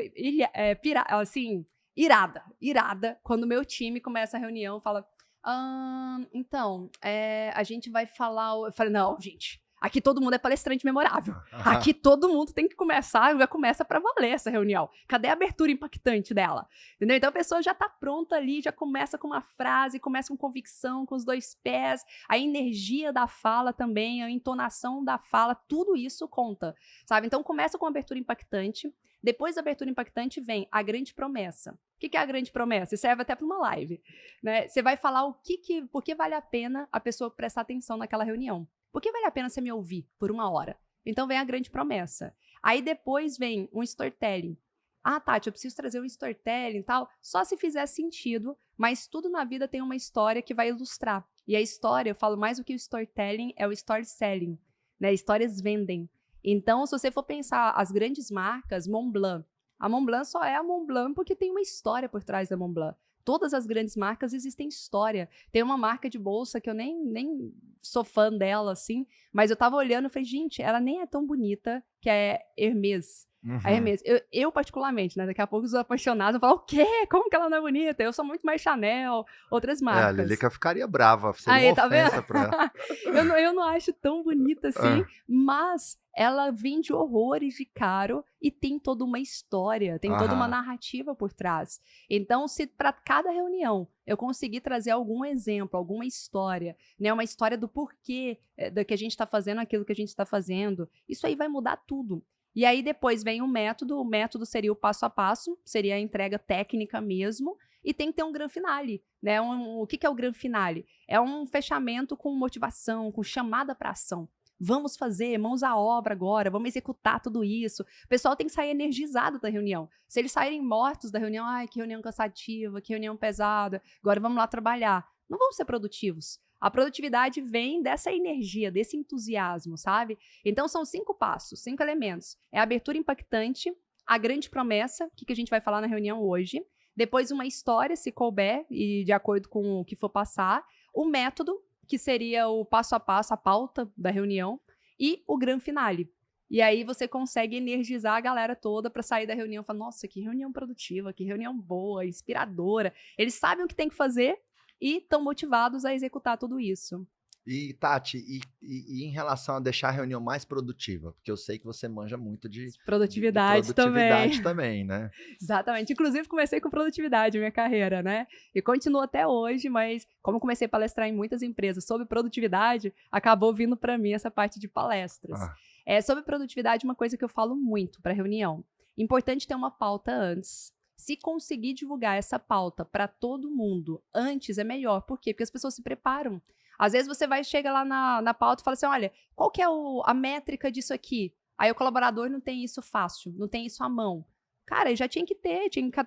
[SPEAKER 1] irada, quando o meu time começa a reunião, fala, então, a gente vai falar... Eu falei, não, gente, aqui todo mundo é palestrante memorável. Aqui todo mundo tem que começar, já começa pra valer essa reunião. Cadê a abertura impactante dela? Entendeu? Então a pessoa já tá pronta ali, já começa com uma frase, começa com convicção, com os dois pés, a energia da fala também, a entonação da fala, tudo isso conta, sabe? Então começa com uma abertura impactante, depois da abertura impactante vem a grande promessa. O que é a grande promessa? Isso serve até para uma live, né? Você vai falar por que vale a pena a pessoa prestar atenção naquela reunião. Por que vale a pena você me ouvir por 1 hora? Então vem a grande promessa. Aí depois vem um storytelling. Ah, Tati, eu preciso trazer um storytelling e tal. Só se fizer sentido, mas tudo na vida tem uma história que vai ilustrar. E a história, eu falo mais do que o storytelling, é o storytelling, né? Histórias vendem. Então, se você for pensar as grandes marcas, Montblanc. A Montblanc só é a Montblanc porque tem uma história por trás da Montblanc. Todas as grandes marcas existem história. Tem uma marca de bolsa que eu nem sou fã dela, assim, mas eu tava olhando e falei, gente, ela nem é tão bonita, que é Hermès. A Hermès. Eu, particularmente, né? Daqui a pouco os apaixonados vão falar, o quê? Como que ela não é bonita? Eu sou muito mais Chanel, outras marcas.
[SPEAKER 2] A Lilica ficaria brava, seria uma ofensa pra ela.
[SPEAKER 1] eu não acho tão bonita assim, mas ela vende horrores de caro e tem toda uma história, tem toda uma narrativa por trás. Então, se para cada reunião eu conseguir trazer algum exemplo, alguma história, né, uma história do porquê do que a gente está fazendo aquilo que a gente está fazendo, isso aí vai mudar tudo. E aí depois vem o método seria o passo a passo, seria a entrega técnica mesmo, e tem que ter um grande finale, né? O que é o grande finale? É um fechamento com motivação, com chamada para ação. Vamos fazer, mãos à obra agora, vamos executar tudo isso. O pessoal tem que sair energizado da reunião. Se eles saírem mortos da reunião, ai, que reunião cansativa, que reunião pesada, agora vamos lá trabalhar. Não vão ser produtivos. A produtividade vem dessa energia, desse entusiasmo, sabe? Então, são 5 passos, 5 elementos. É a abertura impactante, a grande promessa, que a gente vai falar na reunião hoje. Depois, uma história, se couber, e de acordo com o que for passar. O método, que seria o passo a passo, a pauta da reunião. E o grande finale. E aí, você consegue energizar a galera toda para sair da reunião e falar, nossa, que reunião produtiva, que reunião boa, inspiradora. Eles sabem o que tem que fazer e estão motivados a executar tudo isso.
[SPEAKER 2] E, Tati, e em relação a deixar a reunião mais produtiva? Porque eu sei que você manja muito de
[SPEAKER 1] produtividade
[SPEAKER 2] também, né?
[SPEAKER 1] Exatamente. Inclusive, comecei com produtividade minha carreira, né? E continuo até hoje, mas como comecei a palestrar em muitas empresas sobre produtividade, acabou vindo para mim essa parte de palestras. Sobre produtividade, uma coisa que eu falo muito para reunião. Importante ter uma pauta antes. Se conseguir divulgar essa pauta para todo mundo antes, é melhor. Por quê? Porque as pessoas se preparam. Às vezes você chega lá na pauta e fala assim, olha, qual que é a métrica disso aqui? Aí o colaborador não tem isso fácil, não tem isso à mão. Cara, já tinha que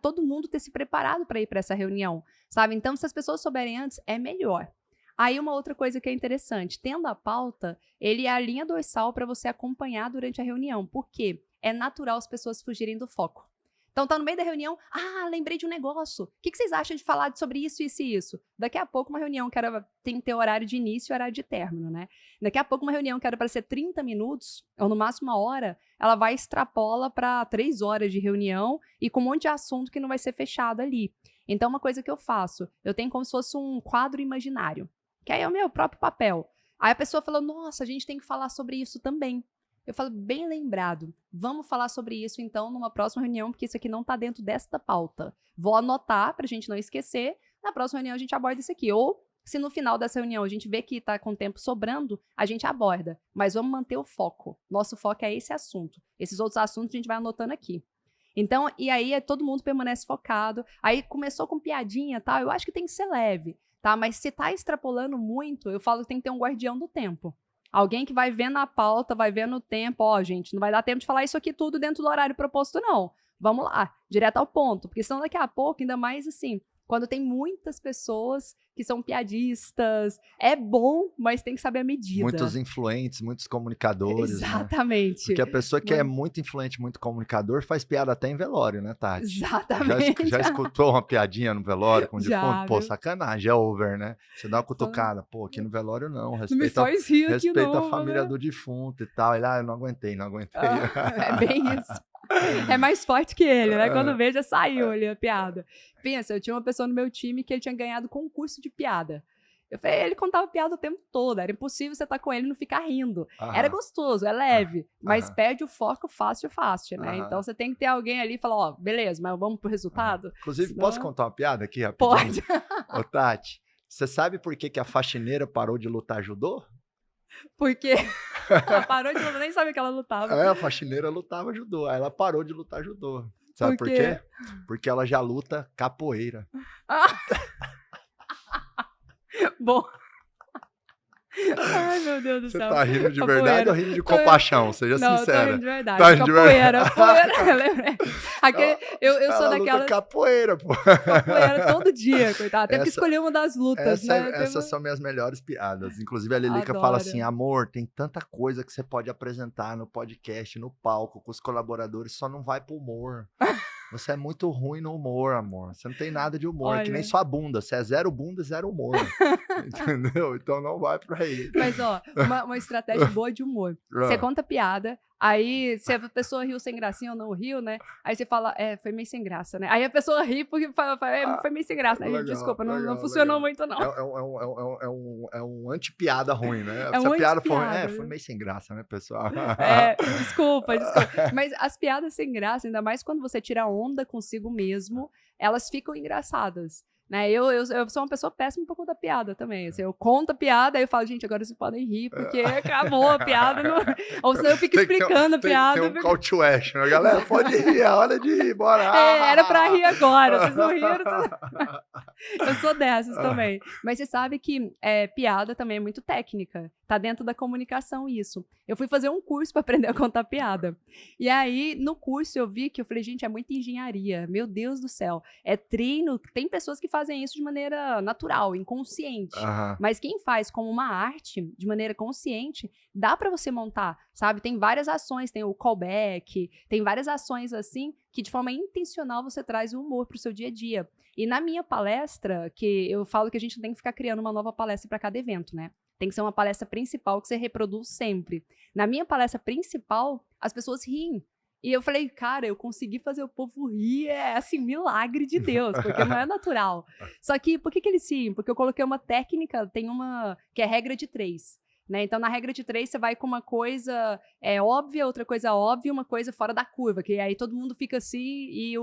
[SPEAKER 1] todo mundo ter se preparado para ir para essa reunião, sabe? Então, se as pessoas souberem antes, é melhor. Aí uma outra coisa que é interessante, tendo a pauta, ele é a linha dorsal para você acompanhar durante a reunião. Por quê? É natural as pessoas fugirem do foco. Então, tá no meio da reunião, lembrei de um negócio. O que vocês acham de falar sobre isso, isso e isso? Daqui a pouco, uma reunião que tem que ter horário de início e horário de término, né? Daqui a pouco, uma reunião que era para ser 30 minutos, ou no máximo 1 hora, ela vai extrapola para 3 horas de reunião e com um monte de assunto que não vai ser fechado ali. Então, uma coisa que eu faço, eu tenho como se fosse um quadro imaginário, que aí é o meu próprio papel. Aí a pessoa fala, nossa, a gente tem que falar sobre isso também. Eu falo, bem lembrado, vamos falar sobre isso então numa próxima reunião, porque isso aqui não está dentro desta pauta. Vou anotar para a gente não esquecer, na próxima reunião a gente aborda isso aqui. Ou, se no final dessa reunião a gente vê que está com tempo sobrando, a gente aborda. Mas vamos manter o foco. Nosso foco é esse assunto. Esses outros assuntos a gente vai anotando aqui. Então, e aí todo mundo permanece focado. Aí começou com piadinha, tá? Eu acho que tem que ser leve, tá? Mas se tá extrapolando muito, eu falo que tem que ter um guardião do tempo. Alguém que vai vendo a pauta, vai vendo o tempo. Gente, não vai dar tempo de falar isso aqui tudo dentro do horário proposto, não. Vamos lá, direto ao ponto. Porque senão daqui a pouco, ainda mais assim, quando tem muitas pessoas que são piadistas, é bom, mas tem que saber a medida.
[SPEAKER 2] Muitos influentes, muitos comunicadores.
[SPEAKER 1] Exatamente.
[SPEAKER 2] Né? Porque a pessoa que é muito influente, muito comunicador, faz piada até em velório, né, Tati?
[SPEAKER 1] Exatamente.
[SPEAKER 2] Já escutou uma piadinha no velório com o defunto? Pô,
[SPEAKER 1] viu?
[SPEAKER 2] sacanagem, é over, né? Você dá uma cutucada, pô, aqui no velório não.
[SPEAKER 1] Respeita
[SPEAKER 2] a família do defunto e tal. Ele, eu não aguentei.
[SPEAKER 1] É bem isso. É mais forte que ele, né? Quando vê, já saiu ali a piada. Pensa, eu tinha uma pessoa no meu time que ele tinha ganhado concurso de piada. Eu falei, ele contava piada o tempo todo, era impossível você estar com ele e não ficar rindo. Era gostoso, é leve, mas perde o foco fácil, né? Então você tem que ter alguém ali e falar, beleza, mas vamos pro resultado?
[SPEAKER 2] Inclusive, posso contar uma piada aqui rapidinho?
[SPEAKER 1] Pode.
[SPEAKER 2] Ô, Tati, você sabe por que a faxineira parou de lutar judô?
[SPEAKER 1] Porque ela parou de lutar, nem sabe que ela lutava.
[SPEAKER 2] A faxineira lutava judô, aí ela parou de lutar judô. Sabe por quê? Porque ela já luta capoeira.
[SPEAKER 1] Bom. Ai, meu Deus do
[SPEAKER 2] Você
[SPEAKER 1] céu.
[SPEAKER 2] tá rindo de
[SPEAKER 1] Capoeira.
[SPEAKER 2] verdade ou rindo de compaixão? Seja
[SPEAKER 1] Não, eu tô
[SPEAKER 2] sincera.
[SPEAKER 1] rindo de verdade.
[SPEAKER 2] Tá rindo de
[SPEAKER 1] Capoeira. Capoeira. Eu lembrei. Eu sou
[SPEAKER 2] Ela luta
[SPEAKER 1] daquela
[SPEAKER 2] capoeira, pô.
[SPEAKER 1] capoeira todo dia, coitada. Teve que
[SPEAKER 2] Essa-
[SPEAKER 1] escolher uma das lutas, né?
[SPEAKER 2] Essas são minhas melhores piadas. Inclusive, a Lilica fala assim:
[SPEAKER 1] Adoro.
[SPEAKER 2] amor, tem tanta coisa que você pode apresentar no podcast, no palco, com os colaboradores, só não vai pro humor. Você é muito ruim no humor, amor. Você não tem nada de humor, que nem
[SPEAKER 1] Olha.
[SPEAKER 2] sua bunda. Você é zero bunda e zero humor. Entendeu? Então não vai pra aí.
[SPEAKER 1] Mas, ó, uma estratégia boa de humor. Você conta piada, aí se a pessoa riu sem gracinha ou não riu, né? Aí você fala, foi meio sem graça, né? Aí a pessoa ri porque fala, foi meio sem graça, né?
[SPEAKER 2] Legal,
[SPEAKER 1] Desculpa, não
[SPEAKER 2] legal,
[SPEAKER 1] funcionou
[SPEAKER 2] legal.
[SPEAKER 1] muito, não.
[SPEAKER 2] É um anti-piada ruim, né?
[SPEAKER 1] É
[SPEAKER 2] Se
[SPEAKER 1] um
[SPEAKER 2] a piada for ruim,
[SPEAKER 1] anti-piada,
[SPEAKER 2] foi
[SPEAKER 1] né?
[SPEAKER 2] meio sem graça, né, pessoal?
[SPEAKER 1] Desculpa. Mas as piadas sem graça, ainda mais quando você tira onda consigo mesmo, elas ficam engraçadas. Né? Eu sou uma pessoa péssima pra contar piada também. Assim, eu conto a piada, aí eu falo, gente, agora vocês podem rir, porque acabou a piada. Não... Ou senão eu fico explicando a piada.
[SPEAKER 2] Tem um call to action, né? Galera, pode rir, é hora de ir, bora.
[SPEAKER 1] Era pra rir agora, vocês não riram. Eu sou dessas também. Mas você sabe que piada também é muito técnica. Tá dentro da comunicação isso. Eu fui fazer um curso para aprender a contar piada. E aí, no curso, eu vi que eu falei, gente, é muita engenharia. Meu Deus do céu. É treino. Tem pessoas que fazem isso de maneira natural, inconsciente. Mas quem faz como uma arte, de maneira consciente, dá para você montar, sabe? Tem várias ações, tem o callback, tem várias ações assim, que de forma intencional você traz o humor pro seu dia a dia. E na minha palestra, que eu falo que a gente tem que ficar criando uma nova palestra para cada evento, né? Tem que ser uma palestra principal que você reproduz sempre. Na minha palestra principal, as pessoas riem. E eu falei, cara, eu consegui fazer o povo rir, assim, milagre de Deus, porque não é natural. Só que, por que eles riem? Porque eu coloquei uma técnica, tem uma, que é regra de 3. Né? Então, na regra de 3, você vai com uma coisa óbvia, outra coisa óbvia, uma coisa fora da curva, que aí todo mundo fica assim, e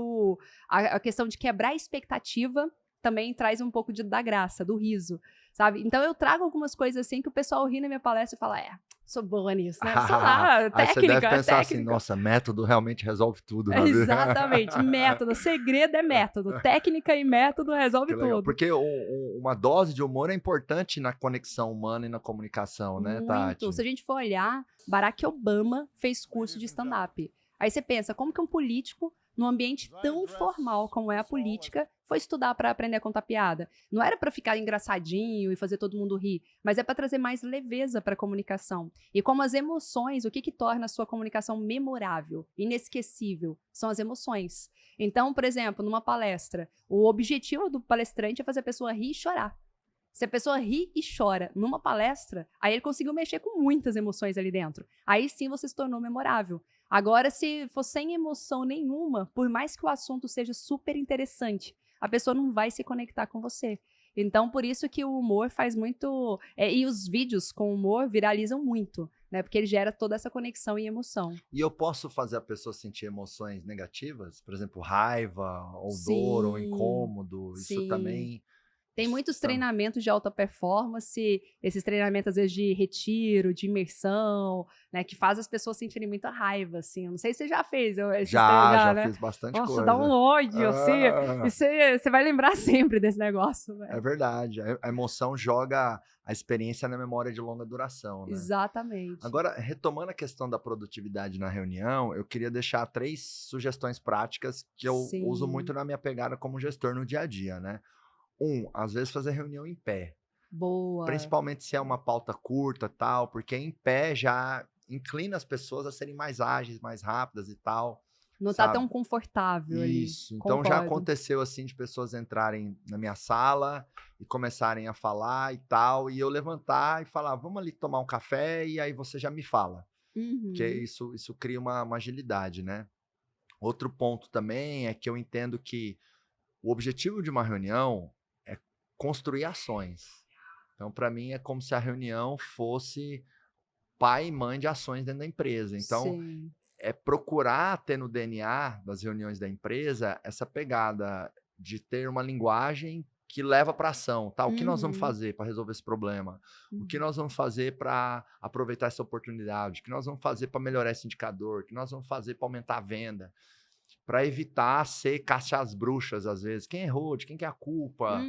[SPEAKER 1] a questão de quebrar a expectativa também traz um pouco da graça, do riso, sabe? Então, eu trago algumas coisas assim que o pessoal ri na minha palestra e fala, sou boa nisso, né? Sei lá, técnica,
[SPEAKER 2] aí você deve pensar assim,
[SPEAKER 1] técnica.
[SPEAKER 2] nossa, método realmente resolve tudo. Né?
[SPEAKER 1] Exatamente, método, segredo é método, técnica e método resolve tudo.
[SPEAKER 2] Porque uma dose de humor é importante na conexão humana e na comunicação, né, Tati?
[SPEAKER 1] Se a gente for olhar, Barack Obama fez curso de stand-up. Aí você pensa, como que um político, num ambiente tão formal como é a política, foi estudar para aprender a contar piada? Não era para ficar engraçadinho e fazer todo mundo rir, mas é para trazer mais leveza para a comunicação. E como as emoções, o que torna a sua comunicação memorável, inesquecível, são as emoções. Então, por exemplo, numa palestra, o objetivo do palestrante é fazer a pessoa rir e chorar. Se a pessoa ri e chora numa palestra, aí ele conseguiu mexer com muitas emoções ali dentro. Aí sim você se tornou memorável. Agora, se for sem emoção nenhuma, por mais que o assunto seja super interessante, a pessoa não vai se conectar com você. Então, por isso que o humor faz muito... e os vídeos com humor viralizam muito, né? Porque ele gera toda essa conexão e emoção.
[SPEAKER 2] E eu posso fazer a pessoa sentir emoções negativas? Por exemplo, raiva, ou dor, ou incômodo?
[SPEAKER 1] Sim.
[SPEAKER 2] Isso também...
[SPEAKER 1] Tem muitos treinamentos de alta performance, esses treinamentos, às vezes, de retiro, de imersão, né, que faz as pessoas sentirem muita raiva, assim. Eu não sei se você já fez.
[SPEAKER 2] Já
[SPEAKER 1] né?
[SPEAKER 2] fiz bastante
[SPEAKER 1] Nossa,
[SPEAKER 2] coisa.
[SPEAKER 1] dá um ódio, assim. E você vai lembrar sempre desse negócio. Né?
[SPEAKER 2] É verdade. A emoção joga a experiência na memória de longa duração, né?
[SPEAKER 1] Exatamente.
[SPEAKER 2] Agora, retomando a questão da produtividade na reunião, eu queria deixar 3 sugestões práticas que eu uso muito na minha pegada como gestor no dia a dia, né? Às vezes fazer reunião em pé.
[SPEAKER 1] Boa.
[SPEAKER 2] Principalmente se é uma pauta curta, tal, porque em pé já inclina as pessoas a serem mais ágeis, mais rápidas e tal.
[SPEAKER 1] Não tá tão confortável ali.
[SPEAKER 2] Isso. Então já aconteceu assim de pessoas entrarem na minha sala e começarem a falar e tal, e eu levantar e falar, vamos ali tomar um café, e aí você já me fala. Porque isso cria uma agilidade, né? Outro ponto também é que eu entendo que o objetivo de uma reunião construir ações. Então, para mim, é como se a reunião fosse pai e mãe de ações dentro da empresa. Então, é procurar ter no DNA das reuniões da empresa essa pegada de ter uma linguagem que leva para ação. Tá? O que nós vamos fazer para resolver esse problema? O que nós vamos fazer para aproveitar essa oportunidade? O que nós vamos fazer para melhorar esse indicador? O que nós vamos fazer para aumentar a venda? para evitar ser caça às bruxas, às vezes. Quem errou? De quem que é a culpa?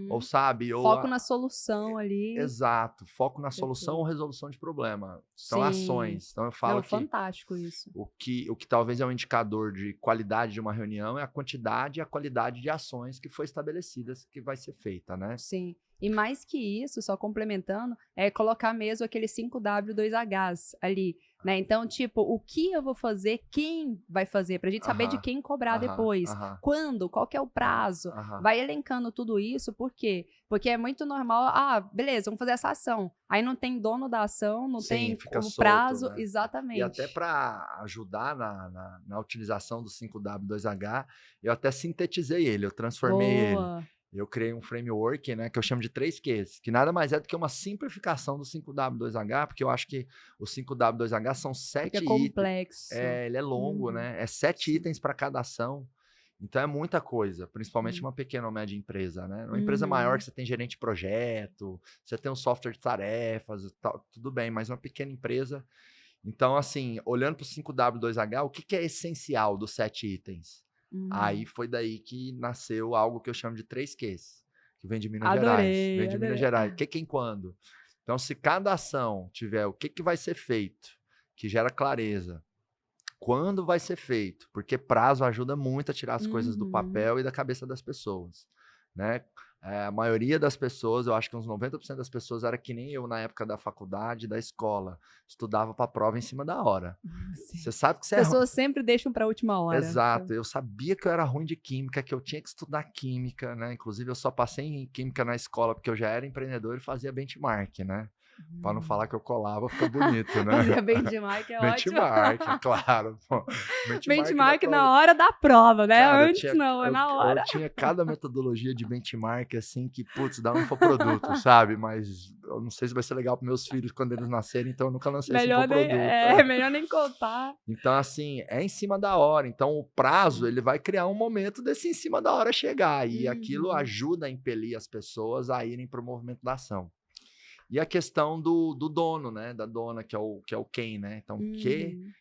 [SPEAKER 2] Ou sabe? Ou
[SPEAKER 1] Foco na solução ali.
[SPEAKER 2] Exato. Foco na solução ou
[SPEAKER 1] Perfeito.
[SPEAKER 2] resolução de problema. São
[SPEAKER 1] Sim.
[SPEAKER 2] ações. Então eu falo
[SPEAKER 1] Não,
[SPEAKER 2] que
[SPEAKER 1] fantástico isso.
[SPEAKER 2] o que talvez é um indicador de qualidade de uma reunião é a quantidade e a qualidade de ações que foi estabelecidas que vai ser feita, né?
[SPEAKER 1] Sim. E mais que isso, só complementando, é colocar mesmo aqueles 5W2Hs ali, né? Então, tipo, o que eu vou fazer, quem vai fazer, pra gente saber de
[SPEAKER 2] Aham,
[SPEAKER 1] quem cobrar
[SPEAKER 2] aham,
[SPEAKER 1] depois,
[SPEAKER 2] aham,
[SPEAKER 1] quando, qual que é o prazo,
[SPEAKER 2] aham.
[SPEAKER 1] vai elencando tudo isso, por quê? Porque é muito normal, beleza, vamos fazer essa ação. Aí não tem dono da ação, não
[SPEAKER 2] Sim,
[SPEAKER 1] tem
[SPEAKER 2] fica
[SPEAKER 1] o
[SPEAKER 2] solto,
[SPEAKER 1] prazo,
[SPEAKER 2] né?
[SPEAKER 1] exatamente.
[SPEAKER 2] E até para ajudar na utilização do 5W2H, eu até sintetizei ele, eu transformei ele.
[SPEAKER 1] Boa.
[SPEAKER 2] Eu criei um framework, né, que eu chamo de 3Qs, que nada mais é do que uma simplificação do 5W2H, porque eu acho que o 5W2H são 7
[SPEAKER 1] Fica
[SPEAKER 2] itens.
[SPEAKER 1] complexo.
[SPEAKER 2] Ele é longo, né? É 7 itens para cada ação. Então é muita coisa, principalmente uma pequena ou média empresa, né? Uma empresa maior que você tem gerente de projeto, você tem um software de tarefas, tal, tudo bem, mas uma pequena empresa. Então, assim, olhando para o 5W2H, o que é essencial dos 7 itens? Aí foi daí que nasceu algo que eu chamo de 3Qs, que vem de Minas Gerais. Vem de Minas Gerais. Que, quem, quando? Então, se cada ação tiver o que vai ser feito, que gera clareza, quando vai ser feito, porque prazo ajuda muito a tirar as coisas do papel e da cabeça das pessoas, né? A maioria das pessoas, eu acho que uns 90% das pessoas era que nem eu na época da faculdade, da escola, estudava para a prova em cima da hora. Você sabe que você
[SPEAKER 1] As pessoas sempre deixam para a última hora.
[SPEAKER 2] Exato, eu sabia que eu era ruim de química, que eu tinha que estudar química, né? Inclusive eu só passei em química na escola porque eu já era empreendedor e fazia benchmark, né? Para não falar que eu colava, fica bonito, né?
[SPEAKER 1] Fazia benchmark, é ótimo.
[SPEAKER 2] Benchmark, claro. Pô.
[SPEAKER 1] Benchmark na hora da prova, né?
[SPEAKER 2] Cara,
[SPEAKER 1] Antes não, é na hora.
[SPEAKER 2] Eu tinha cada metodologia de benchmark, assim, que, putz, dá um infoproduto, sabe? Mas eu não sei se vai ser legal para meus filhos quando eles nascerem, então eu nunca lancei esse infoproduto.
[SPEAKER 1] Melhor nem contar.
[SPEAKER 2] Então, assim, é em cima da hora. Então, o prazo, ele vai criar um momento desse em cima da hora chegar. E aquilo ajuda a impelir as pessoas a irem para o movimento da ação. E a questão do dono, né? Da dona, que é o quem, né? Então,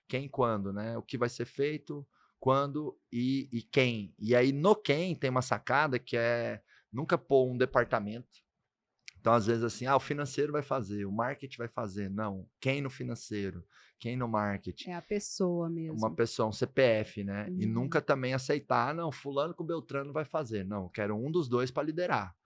[SPEAKER 2] quem, quando, né? O que vai ser feito, quando e quem. E aí, no quem, tem uma sacada que é nunca pôr um departamento. Então, às vezes, assim, o financeiro vai fazer, o marketing vai fazer. Não, quem no financeiro, quem no marketing.
[SPEAKER 1] É a pessoa mesmo.
[SPEAKER 2] Uma pessoa, um CPF, né? E nunca também aceitar, não, fulano com Beltrano vai fazer. Não, eu quero um dos dois para liderar.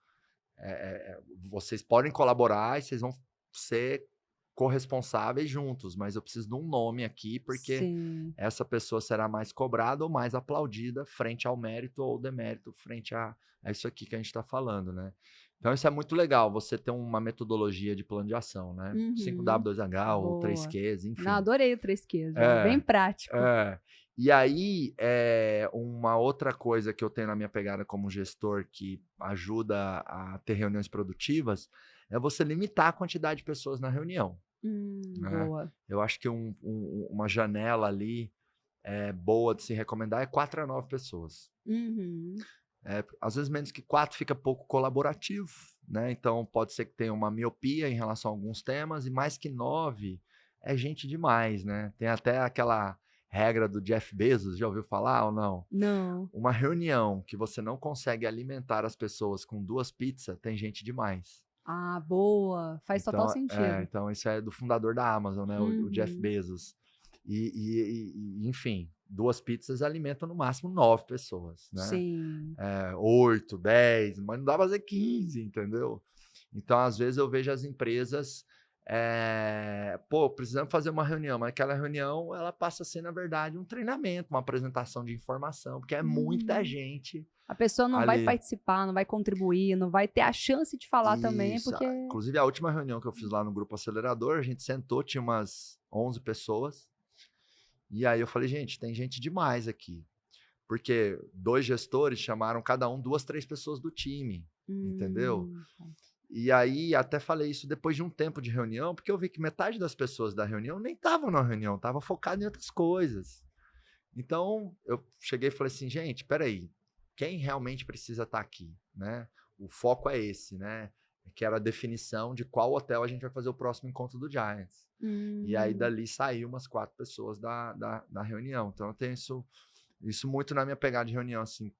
[SPEAKER 2] Vocês podem colaborar e vocês vão ser corresponsáveis juntos, mas eu preciso de um nome aqui, porque essa pessoa será mais cobrada ou mais aplaudida frente ao mérito ou demérito, frente a isso aqui que a gente está falando, né? Então, isso é muito legal, você ter uma metodologia de plano de ação, né? 5W2H ou 3Qs, enfim.
[SPEAKER 1] Não, adorei o 3Qs, bem prático.
[SPEAKER 2] E aí, uma outra coisa que eu tenho na minha pegada como gestor que ajuda a ter reuniões produtivas é você limitar a quantidade de pessoas na reunião. Né?
[SPEAKER 1] Boa.
[SPEAKER 2] Eu acho que uma janela ali boa de se recomendar é 4 a 9 pessoas. Às vezes menos que 4 fica pouco colaborativo, né? Então pode ser que tenha uma miopia em relação a alguns temas, e mais que 9 é gente demais, né? Tem até aquela regra do Jeff Bezos, já ouviu falar ou não?
[SPEAKER 1] Não.
[SPEAKER 2] Uma reunião que você não consegue alimentar as pessoas com 2 pizzas, tem gente demais.
[SPEAKER 1] Ah, boa. Faz total sentido.
[SPEAKER 2] Então, isso é do fundador da Amazon, né? O Jeff Bezos. Enfim, 2 pizzas alimentam no máximo 9 pessoas, né?
[SPEAKER 1] Sim.
[SPEAKER 2] 8, 10, mas não dá pra fazer 15, entendeu? Então, às vezes, eu vejo as empresas... precisamos fazer uma reunião, mas aquela reunião, ela passa a ser, na verdade, um treinamento, uma apresentação de informação, porque é muita gente.
[SPEAKER 1] A pessoa não vai participar, não vai contribuir, não vai ter a chance de falar também, porque...
[SPEAKER 2] Inclusive, a última reunião que eu fiz lá no Grupo Acelerador, a gente sentou, tinha umas 11 pessoas, e aí eu falei, gente, tem gente demais aqui, porque 2 gestores chamaram cada um 2, 3 pessoas do time, entendeu? E aí, até falei isso depois de um tempo de reunião, porque eu vi que metade das pessoas da reunião nem estavam na reunião, estavam focadas em outras coisas. Então, eu cheguei e falei assim, gente, peraí, quem realmente precisa estar aqui, né? O foco é esse, né? Que era a definição de qual hotel a gente vai fazer o próximo encontro do Giants. E aí, dali, saiu umas 4 pessoas da reunião. Então, eu tenho isso Isso muito na minha pegada de reunião, assim,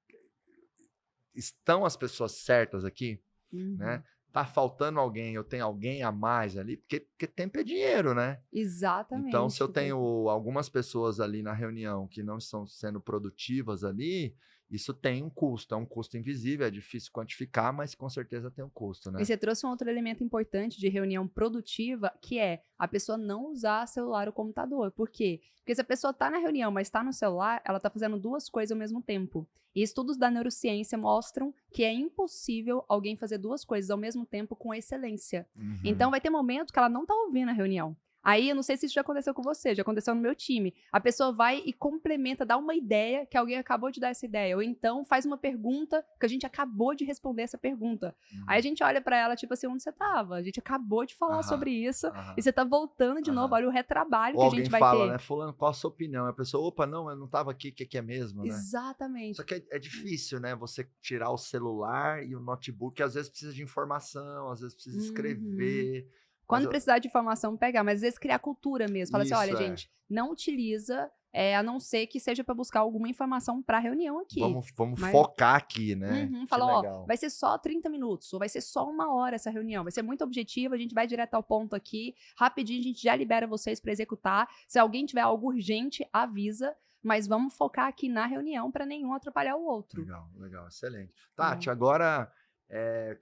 [SPEAKER 2] estão as pessoas certas aqui, né? Tá faltando alguém, eu tenho alguém a mais ali, porque tempo é dinheiro, né?
[SPEAKER 1] Exatamente.
[SPEAKER 2] Então, se eu tenho algumas pessoas ali na reunião que não estão sendo produtivas ali, isso tem um custo, é um custo invisível, é difícil quantificar, mas com certeza tem um custo, né?
[SPEAKER 1] E você trouxe um outro elemento importante de reunião produtiva, que é a pessoa não usar celular ou computador. Por quê? Porque se a pessoa está na reunião, mas está no celular, ela está fazendo duas coisas ao mesmo tempo. E estudos da neurociência mostram que é impossível alguém fazer duas coisas ao mesmo tempo com excelência. Então, vai ter momento que ela não está ouvindo a reunião. Aí, eu não sei se isso já aconteceu com você, já aconteceu no meu time. A pessoa vai e complementa, dá uma ideia que alguém acabou de dar essa ideia. Ou então faz uma pergunta que a gente acabou de responder essa pergunta. Aí a gente olha pra ela, tipo assim, onde você tava? A gente acabou de falar sobre isso e você tá voltando de novo. Olha o retrabalho que a gente vai ter.
[SPEAKER 2] Ou alguém fala, né? Fulano, qual a sua opinião? A pessoa, opa, não, eu não tava aqui, o que é mesmo, né?
[SPEAKER 1] Exatamente.
[SPEAKER 2] Só que é difícil, né? Você tirar o celular e o notebook, às vezes precisa de informação, às vezes precisa escrever.
[SPEAKER 1] Quando precisar de informação, pegar, mas às vezes criar cultura mesmo. Fala assim, olha, gente, não utiliza, a não ser que seja para buscar alguma informação para reunião aqui.
[SPEAKER 2] Vamos focar aqui, né?
[SPEAKER 1] Fala, ó, vai ser só 30 minutos, ou vai ser só 1 hora essa reunião. Vai ser muito objetiva, a gente vai direto ao ponto aqui. Rapidinho, a gente já libera vocês para executar. Se alguém tiver algo urgente, avisa. Mas vamos focar aqui na reunião para nenhum atrapalhar o outro.
[SPEAKER 2] Legal, excelente. Tati, agora...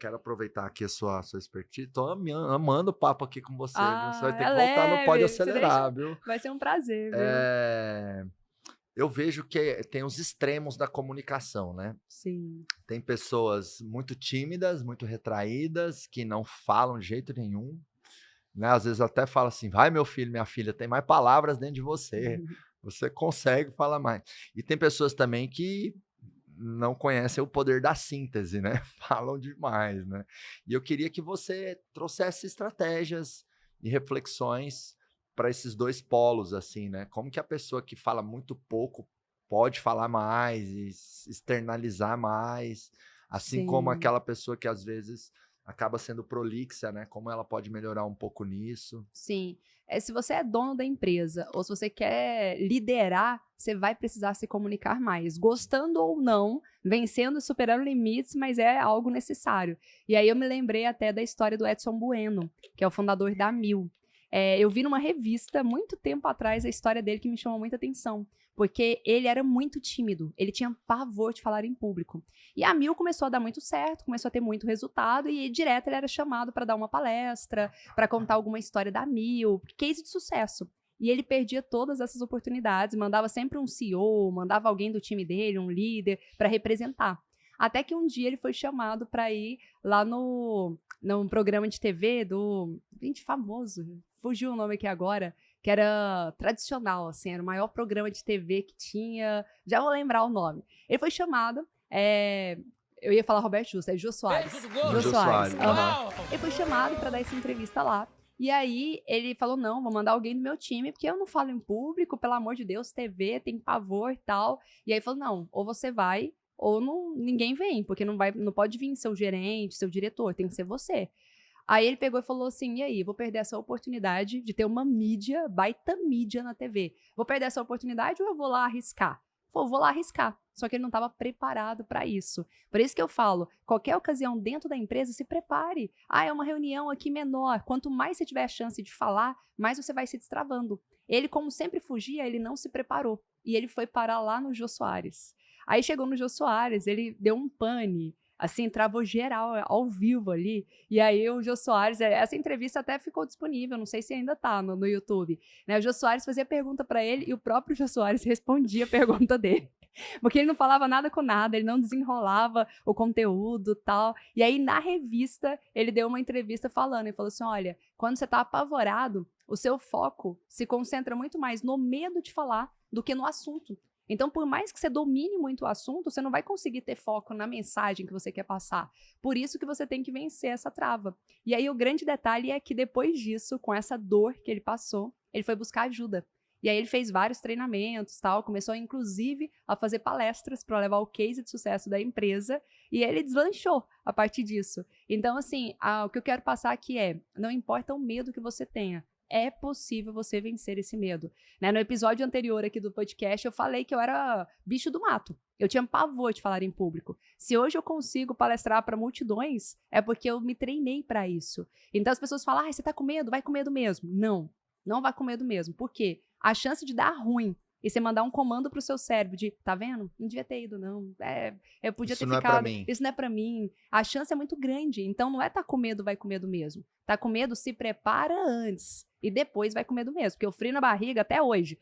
[SPEAKER 2] quero aproveitar aqui a sua expertise. Tô amando o papo aqui com você. Você vai ter que voltar no Pode Acelerar, viu?
[SPEAKER 1] Vai ser um prazer, viu?
[SPEAKER 2] Eu vejo que tem os extremos da comunicação, né?
[SPEAKER 1] Sim.
[SPEAKER 2] Tem pessoas muito tímidas, muito retraídas, que não falam de jeito nenhum. Né? Às vezes até fala assim, vai meu filho, minha filha, tem mais palavras dentro de você. Você consegue falar mais. E tem pessoas também que não conhecem o poder da síntese, né? Falam demais, né? E eu queria que você trouxesse estratégias e reflexões para esses dois polos, assim, né? Como que a pessoa que fala muito pouco pode falar mais e externalizar mais, assim como aquela pessoa que às vezes acaba sendo prolixa, né? Como ela pode melhorar um pouco nisso?
[SPEAKER 1] Sim. Se você é dono da empresa ou se você quer liderar, você vai precisar se comunicar mais. Gostando ou não, vencendo e superando limites, mas é algo necessário. E aí eu me lembrei até da história do Edson Bueno, que é o fundador da Mil. Eu vi numa revista, muito tempo atrás, a história dele que me chamou muita atenção. Porque ele era muito tímido, ele tinha pavor de falar em público. E a Mil começou a dar muito certo, começou a ter muito resultado e direto ele era chamado para dar uma palestra, para contar alguma história da Mil, case de sucesso. E ele perdia todas essas oportunidades, mandava sempre um CEO, mandava alguém do time dele, um líder, para representar. Até que um dia ele foi chamado para ir lá num programa de TV do... Gente, famoso, fugiu o nome aqui agora, que era tradicional, assim, era o maior programa de TV que tinha, já vou lembrar o nome. Ele foi chamado, eu ia falar Roberto Justo, é Jô Soares. Jô Soares. Ele foi chamado para dar essa entrevista lá. E aí ele falou, não, vou mandar alguém do meu time, porque eu não falo em público, pelo amor de Deus, TV, tem pavor e tal. E aí falou, não, ou você vai, ou não, ninguém vem, porque não pode vir seu gerente, seu diretor, tem que ser você. Aí ele pegou e falou assim, e aí, vou perder essa oportunidade de ter uma mídia, baita mídia na TV. Vou perder essa oportunidade ou eu vou lá arriscar? Pô, vou lá arriscar. Só que ele não estava preparado para isso. Por isso que eu falo, qualquer ocasião dentro da empresa, se prepare. É uma reunião aqui menor. Quanto mais você tiver a chance de falar, mais você vai se destravando. Ele, como sempre fugia, ele não se preparou. E ele foi parar lá no Jô Soares. Aí chegou no Jô Soares, ele deu um pane, assim, travou geral, ao vivo ali. E aí o Jô Soares, essa entrevista até ficou disponível, não sei se ainda tá no YouTube. Né? O Jô Soares fazia pergunta para ele e o próprio Jô Soares respondia a pergunta dele. Porque ele não falava nada com nada, ele não desenrolava o conteúdo e tal. E aí, na revista, ele deu uma entrevista falando, ele falou assim, olha, quando você tá apavorado, o seu foco se concentra muito mais no medo de falar do que no assunto. Então, por mais que você domine muito o assunto, você não vai conseguir ter foco na mensagem que você quer passar. Por isso que você tem que vencer essa trava. E aí, o grande detalhe é que depois disso, com essa dor que ele passou, ele foi buscar ajuda. E aí ele fez vários treinamentos, tal, começou inclusive a fazer palestras para levar o case de sucesso da empresa e ele deslanchou a partir disso. Então, assim, o que eu quero passar aqui não importa o medo que você tenha, É possível você vencer esse medo. Né? No episódio anterior aqui do podcast, eu falei que eu era bicho do mato. Eu tinha pavor de falar em público. Se hoje eu consigo palestrar para multidões, é porque eu me treinei para isso. Então as pessoas falam, você tá com medo? Vai com medo mesmo. Não, não vai com medo mesmo. Por quê? A chance de dar ruim e você mandar um comando pro seu cérebro de, tá vendo? Não devia ter ido, não. Eu podia ter ficado. Isso não é pra mim. Isso não é pra mim. A chance é muito grande. Então não é tá com medo, vai com medo mesmo. Tá com medo, se prepara antes. E depois vai com medo mesmo. Porque o frio na barriga, até hoje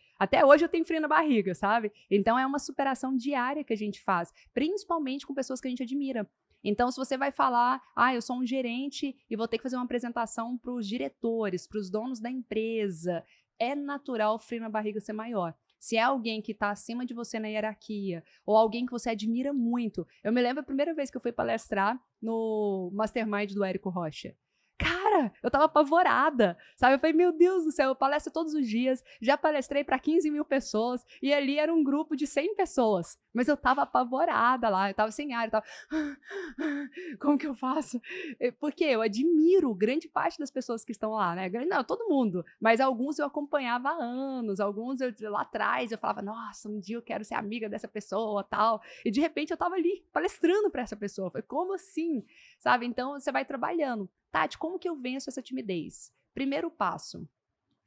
[SPEAKER 1] eu tenho frio na barriga, sabe? Então é uma superação diária que a gente faz. Principalmente com pessoas que a gente admira. Então, se você vai falar, eu sou um gerente e vou ter que fazer uma apresentação para os diretores, para os donos da empresa, é natural o frio na barriga ser maior. Se é alguém que está acima de você na hierarquia, ou alguém que você admira muito. Eu me lembro a primeira vez que eu fui palestrar no Mastermind do Érico Rocha. Cara, eu tava apavorada, sabe? Eu falei, meu Deus do céu, eu palestro todos os dias, já palestrei para 15 mil pessoas, e ali era um grupo de 100 pessoas, mas eu tava apavorada lá, eu tava sem ar, eu tava, como que eu faço? Porque eu admiro grande parte das pessoas que estão lá, né? Não, todo mundo, mas alguns eu acompanhava há anos, alguns lá atrás eu falava, nossa, um dia eu quero ser amiga dessa pessoa, tal, e de repente eu tava ali palestrando para essa pessoa, eu falei, como assim? Sabe? Então você vai trabalhando. Tati, como que eu venço essa timidez? Primeiro passo,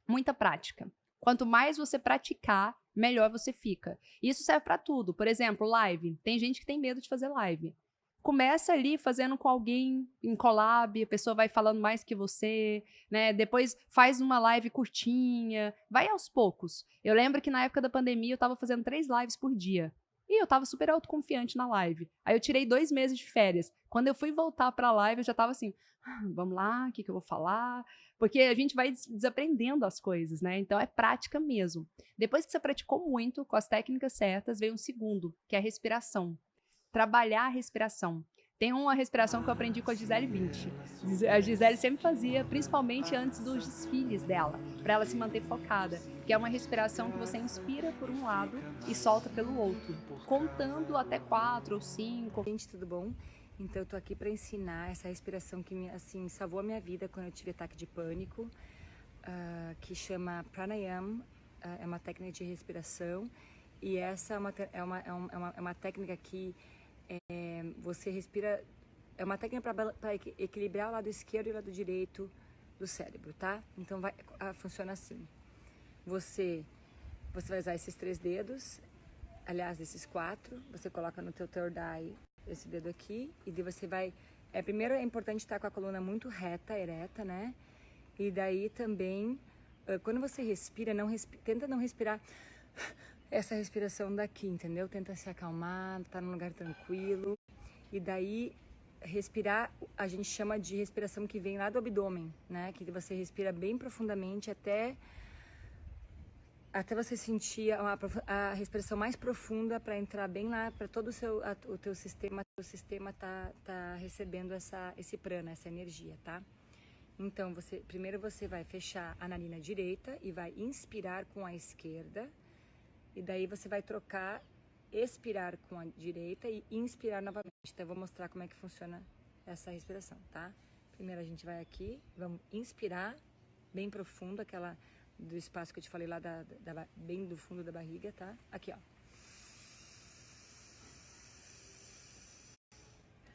[SPEAKER 1] muita prática. Quanto mais você praticar, melhor você fica. Isso serve para tudo. Por exemplo, live. Tem gente que tem medo de fazer live. Começa ali fazendo com alguém em collab, a pessoa vai falando mais que você, né? Depois faz uma live curtinha, vai aos poucos. Eu lembro que na época da pandemia eu estava fazendo 3 lives por dia. E eu tava super autoconfiante na live. Aí eu tirei 2 meses de férias. Quando eu fui voltar pra live, eu já tava assim, vamos lá, o que eu vou falar? Porque a gente vai desaprendendo as coisas, né? Então é prática mesmo. Depois que você praticou muito, com as técnicas certas, veio um segundo, que é a respiração. Trabalhar a respiração. Tem uma respiração que eu aprendi com a Gisele Bündchen. A Gisele sempre fazia, principalmente antes dos desfiles dela, para ela se manter focada, que é uma respiração que você inspira por um lado e solta pelo outro, contando até 4 ou 5.
[SPEAKER 5] Gente, tudo bom? Então eu tô aqui para ensinar essa respiração que assim salvou a minha vida quando eu tive ataque de pânico, que chama Pranayama, é uma técnica de respiração, e essa é uma técnica que você respira, é uma técnica para equilibrar o lado esquerdo e o lado direito do cérebro, tá? Então funciona assim. Você vai usar esses 3 dedos, aliás, esses 4, você coloca no teu third eye esse dedo aqui, e daí você vai... primeiro é importante estar com a coluna muito reta, ereta, né? E daí também, quando você respira, tenta não respirar essa respiração daqui, entendeu? Tenta se acalmar, tá num lugar tranquilo. E daí, respirar, a gente chama de respiração que vem lá do abdômen, né? Que você respira bem profundamente até você sentir a respiração mais profunda para entrar bem lá, para todo o teu sistema. O sistema tá recebendo esse prana, essa energia, tá? Então, primeiro você vai fechar a narina direita e vai inspirar com a esquerda. E daí você vai trocar, expirar com a direita e inspirar novamente. Então, eu vou mostrar como é que funciona essa respiração, tá? Primeiro a gente vai aqui, vamos inspirar bem profundo, aquela do espaço que eu te falei lá, bem do fundo da barriga, tá? Aqui, ó.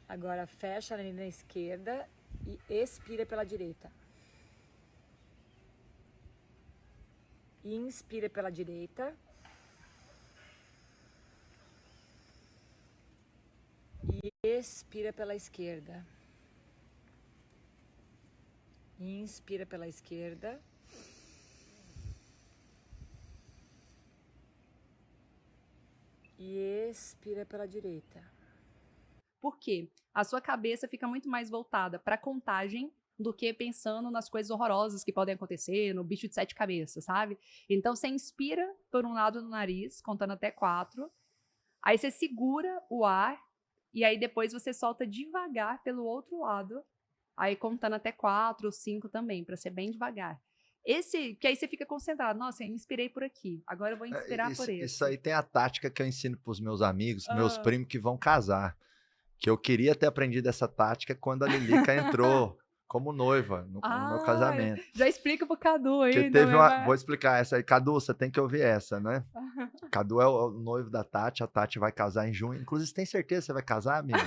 [SPEAKER 5] Agora fecha a narina esquerda e expira pela direita. Inspira pela direita. E expira pela esquerda. Inspira pela esquerda. E expira pela direita.
[SPEAKER 1] Por quê? A sua cabeça fica muito mais voltada para contagem do que pensando nas coisas horrorosas que podem acontecer, no bicho de 7 cabeças, sabe? Então você inspira por um lado do nariz, contando até 4. Aí você segura o ar e aí depois você solta devagar pelo outro lado, aí contando até 4 ou 5 também, para ser bem devagar. Que aí você fica concentrado. Nossa, eu inspirei por aqui, agora eu vou inspirar por esse.
[SPEAKER 2] Isso aí tem a tática que eu ensino para os meus amigos, meus primos que vão casar. Que eu queria ter aprendido essa tática quando a Lilica entrou como noiva no meu casamento.
[SPEAKER 1] Já explica pro Cadu aí.
[SPEAKER 2] Vou explicar essa aí. Cadu, você tem que ouvir essa, né? Cadu é o noivo da Tati, a Tati vai casar em junho. Inclusive, você tem certeza que você vai casar, amiga?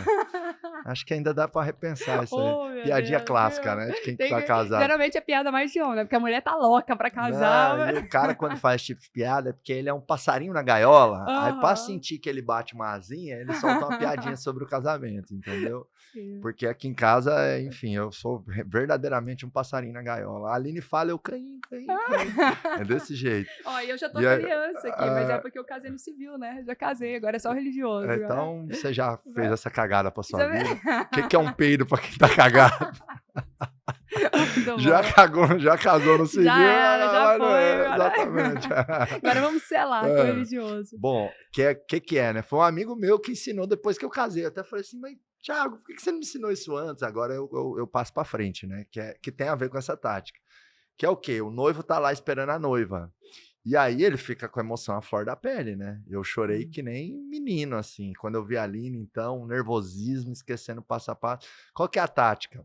[SPEAKER 2] Acho que ainda dá pra repensar isso aí. Piadinha clássica, né? De quem tá casado.
[SPEAKER 1] Geralmente é piada mais de homem, né? Porque a mulher tá louca pra casar.
[SPEAKER 2] Não, e o cara, quando faz esse tipo de piada, é porque ele é um passarinho na gaiola. Aí, pra sentir que ele bate uma asinha, ele solta uma piadinha sobre o casamento, entendeu? Sim. Porque aqui em casa, enfim, eu sou verdadeiramente um passarinho na gaiola. A Aline fala, eu caí. É desse jeito.
[SPEAKER 1] Ó, e eu já tô criança aqui, mas é porque eu casei no civil, né? Já casei, agora é só religioso.
[SPEAKER 2] Então, você já fez essa cagada pra sua vida. O que é um peido pra quem tá cagado? Já casou no civil.
[SPEAKER 1] Já foi.
[SPEAKER 2] Exatamente.
[SPEAKER 1] Agora vamos selar com o religioso.
[SPEAKER 2] Bom, que é, né? Foi um amigo meu que ensinou depois que eu casei. Eu até falei assim, mas Thiago, por que você não me ensinou isso antes? Agora eu passo pra frente, né? Que tem a ver com essa tática. Que é o quê? O noivo tá lá esperando a noiva. E aí ele fica com a emoção à flor da pele, né? Eu chorei que nem menino, assim. Quando eu vi a Aline, então, nervosismo, esquecendo passo a passo. Qual que é a tática?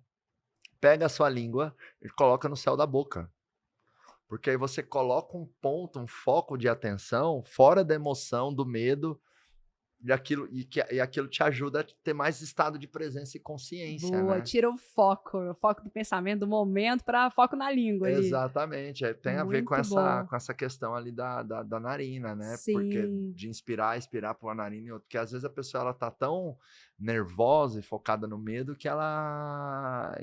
[SPEAKER 2] Pega a sua língua e coloca no céu da boca. Porque aí você coloca um ponto, um foco de atenção fora da emoção, do medo, e aquilo te ajuda a ter mais estado de presença e consciência.
[SPEAKER 1] Boa,
[SPEAKER 2] né?
[SPEAKER 1] Tira o foco do pensamento, do momento, para foco na língua. Ali.
[SPEAKER 2] Exatamente, tem a ver com essa questão ali da narina, né?
[SPEAKER 1] Sim.
[SPEAKER 2] Porque de expirar por uma narina e outra, porque às vezes a pessoa ela tá tão nervosa e focada no medo que ela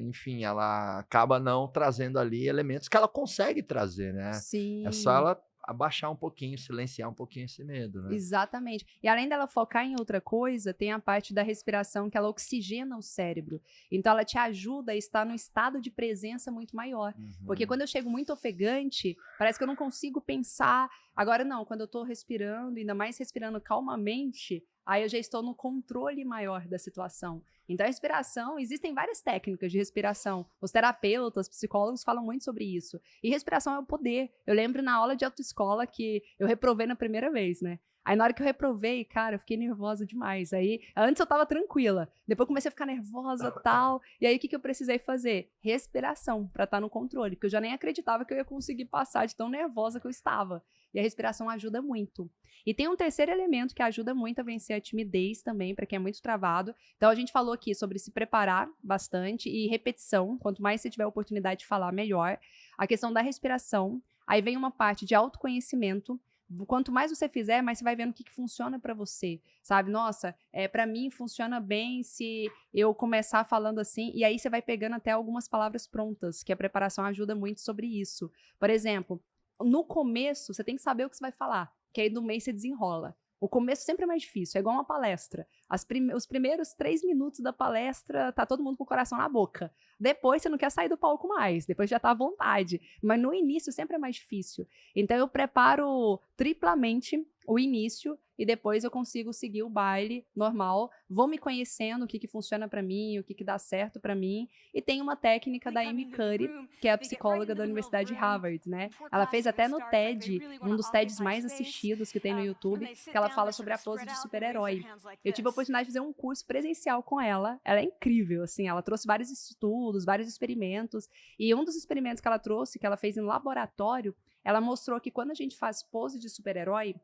[SPEAKER 2] acaba não trazendo ali elementos que ela consegue trazer, né?
[SPEAKER 1] Sim.
[SPEAKER 2] É só ela abaixar um pouquinho, silenciar um pouquinho esse medo, né?
[SPEAKER 1] Exatamente. E além dela focar em outra coisa, tem a parte da respiração que ela oxigena o cérebro. Então ela te ajuda a estar num estado de presença muito maior. Porque quando eu chego muito ofegante, parece que eu não consigo pensar. Agora não, quando eu tô respirando, ainda mais respirando calmamente, aí eu já estou no controle maior da situação. Então, a respiração, existem várias técnicas de respiração. Os terapeutas, psicólogos falam muito sobre isso. E respiração é o poder. Eu lembro na aula de autoescola que eu reprovei na primeira vez, né? Aí, na hora que eu reprovei, cara, eu fiquei nervosa demais. Aí, antes eu tava tranquila. Depois eu comecei a ficar nervosa e tal. E aí, o que eu precisei fazer? Respiração, pra estar no controle. Porque eu já nem acreditava que eu ia conseguir passar de tão nervosa que eu estava. E a respiração ajuda muito. E tem um terceiro elemento que ajuda muito a vencer a timidez também, para quem é muito travado. Então, a gente falou aqui sobre se preparar bastante e repetição. Quanto mais você tiver oportunidade de falar, melhor. A questão da respiração. Aí vem uma parte de autoconhecimento. Quanto mais você fizer, mais você vai vendo o que funciona para você, sabe? Nossa, para mim funciona bem se eu começar falando assim, e aí você vai pegando até algumas palavras prontas, que a preparação ajuda muito sobre isso. Por exemplo, no começo, você tem que saber o que você vai falar, que aí do meio você desenrola. O começo sempre é mais difícil, é igual uma palestra. Os primeiros 3 minutos da palestra, tá todo mundo com o coração na boca. Depois você não quer sair do palco mais, depois já tá à vontade. Mas no início sempre é mais difícil. Então eu preparo triplamente o início e depois eu consigo seguir o baile normal. Vou me conhecendo o que funciona pra mim, o que dá certo pra mim. E tem uma técnica da Amy Cuddy, que é a psicóloga da Universidade de Harvard, né? Ela fez até no TED, um dos TEDs mais assistidos que tem no YouTube, que ela fala sobre a pose de super-herói. Eu tive a oportunidade de fazer um curso presencial com ela. Ela é incrível, assim, ela trouxe vários estudos, vários experimentos. E um dos experimentos que ela trouxe, que ela fez em laboratório, ela mostrou que quando a gente faz pose de super-herói,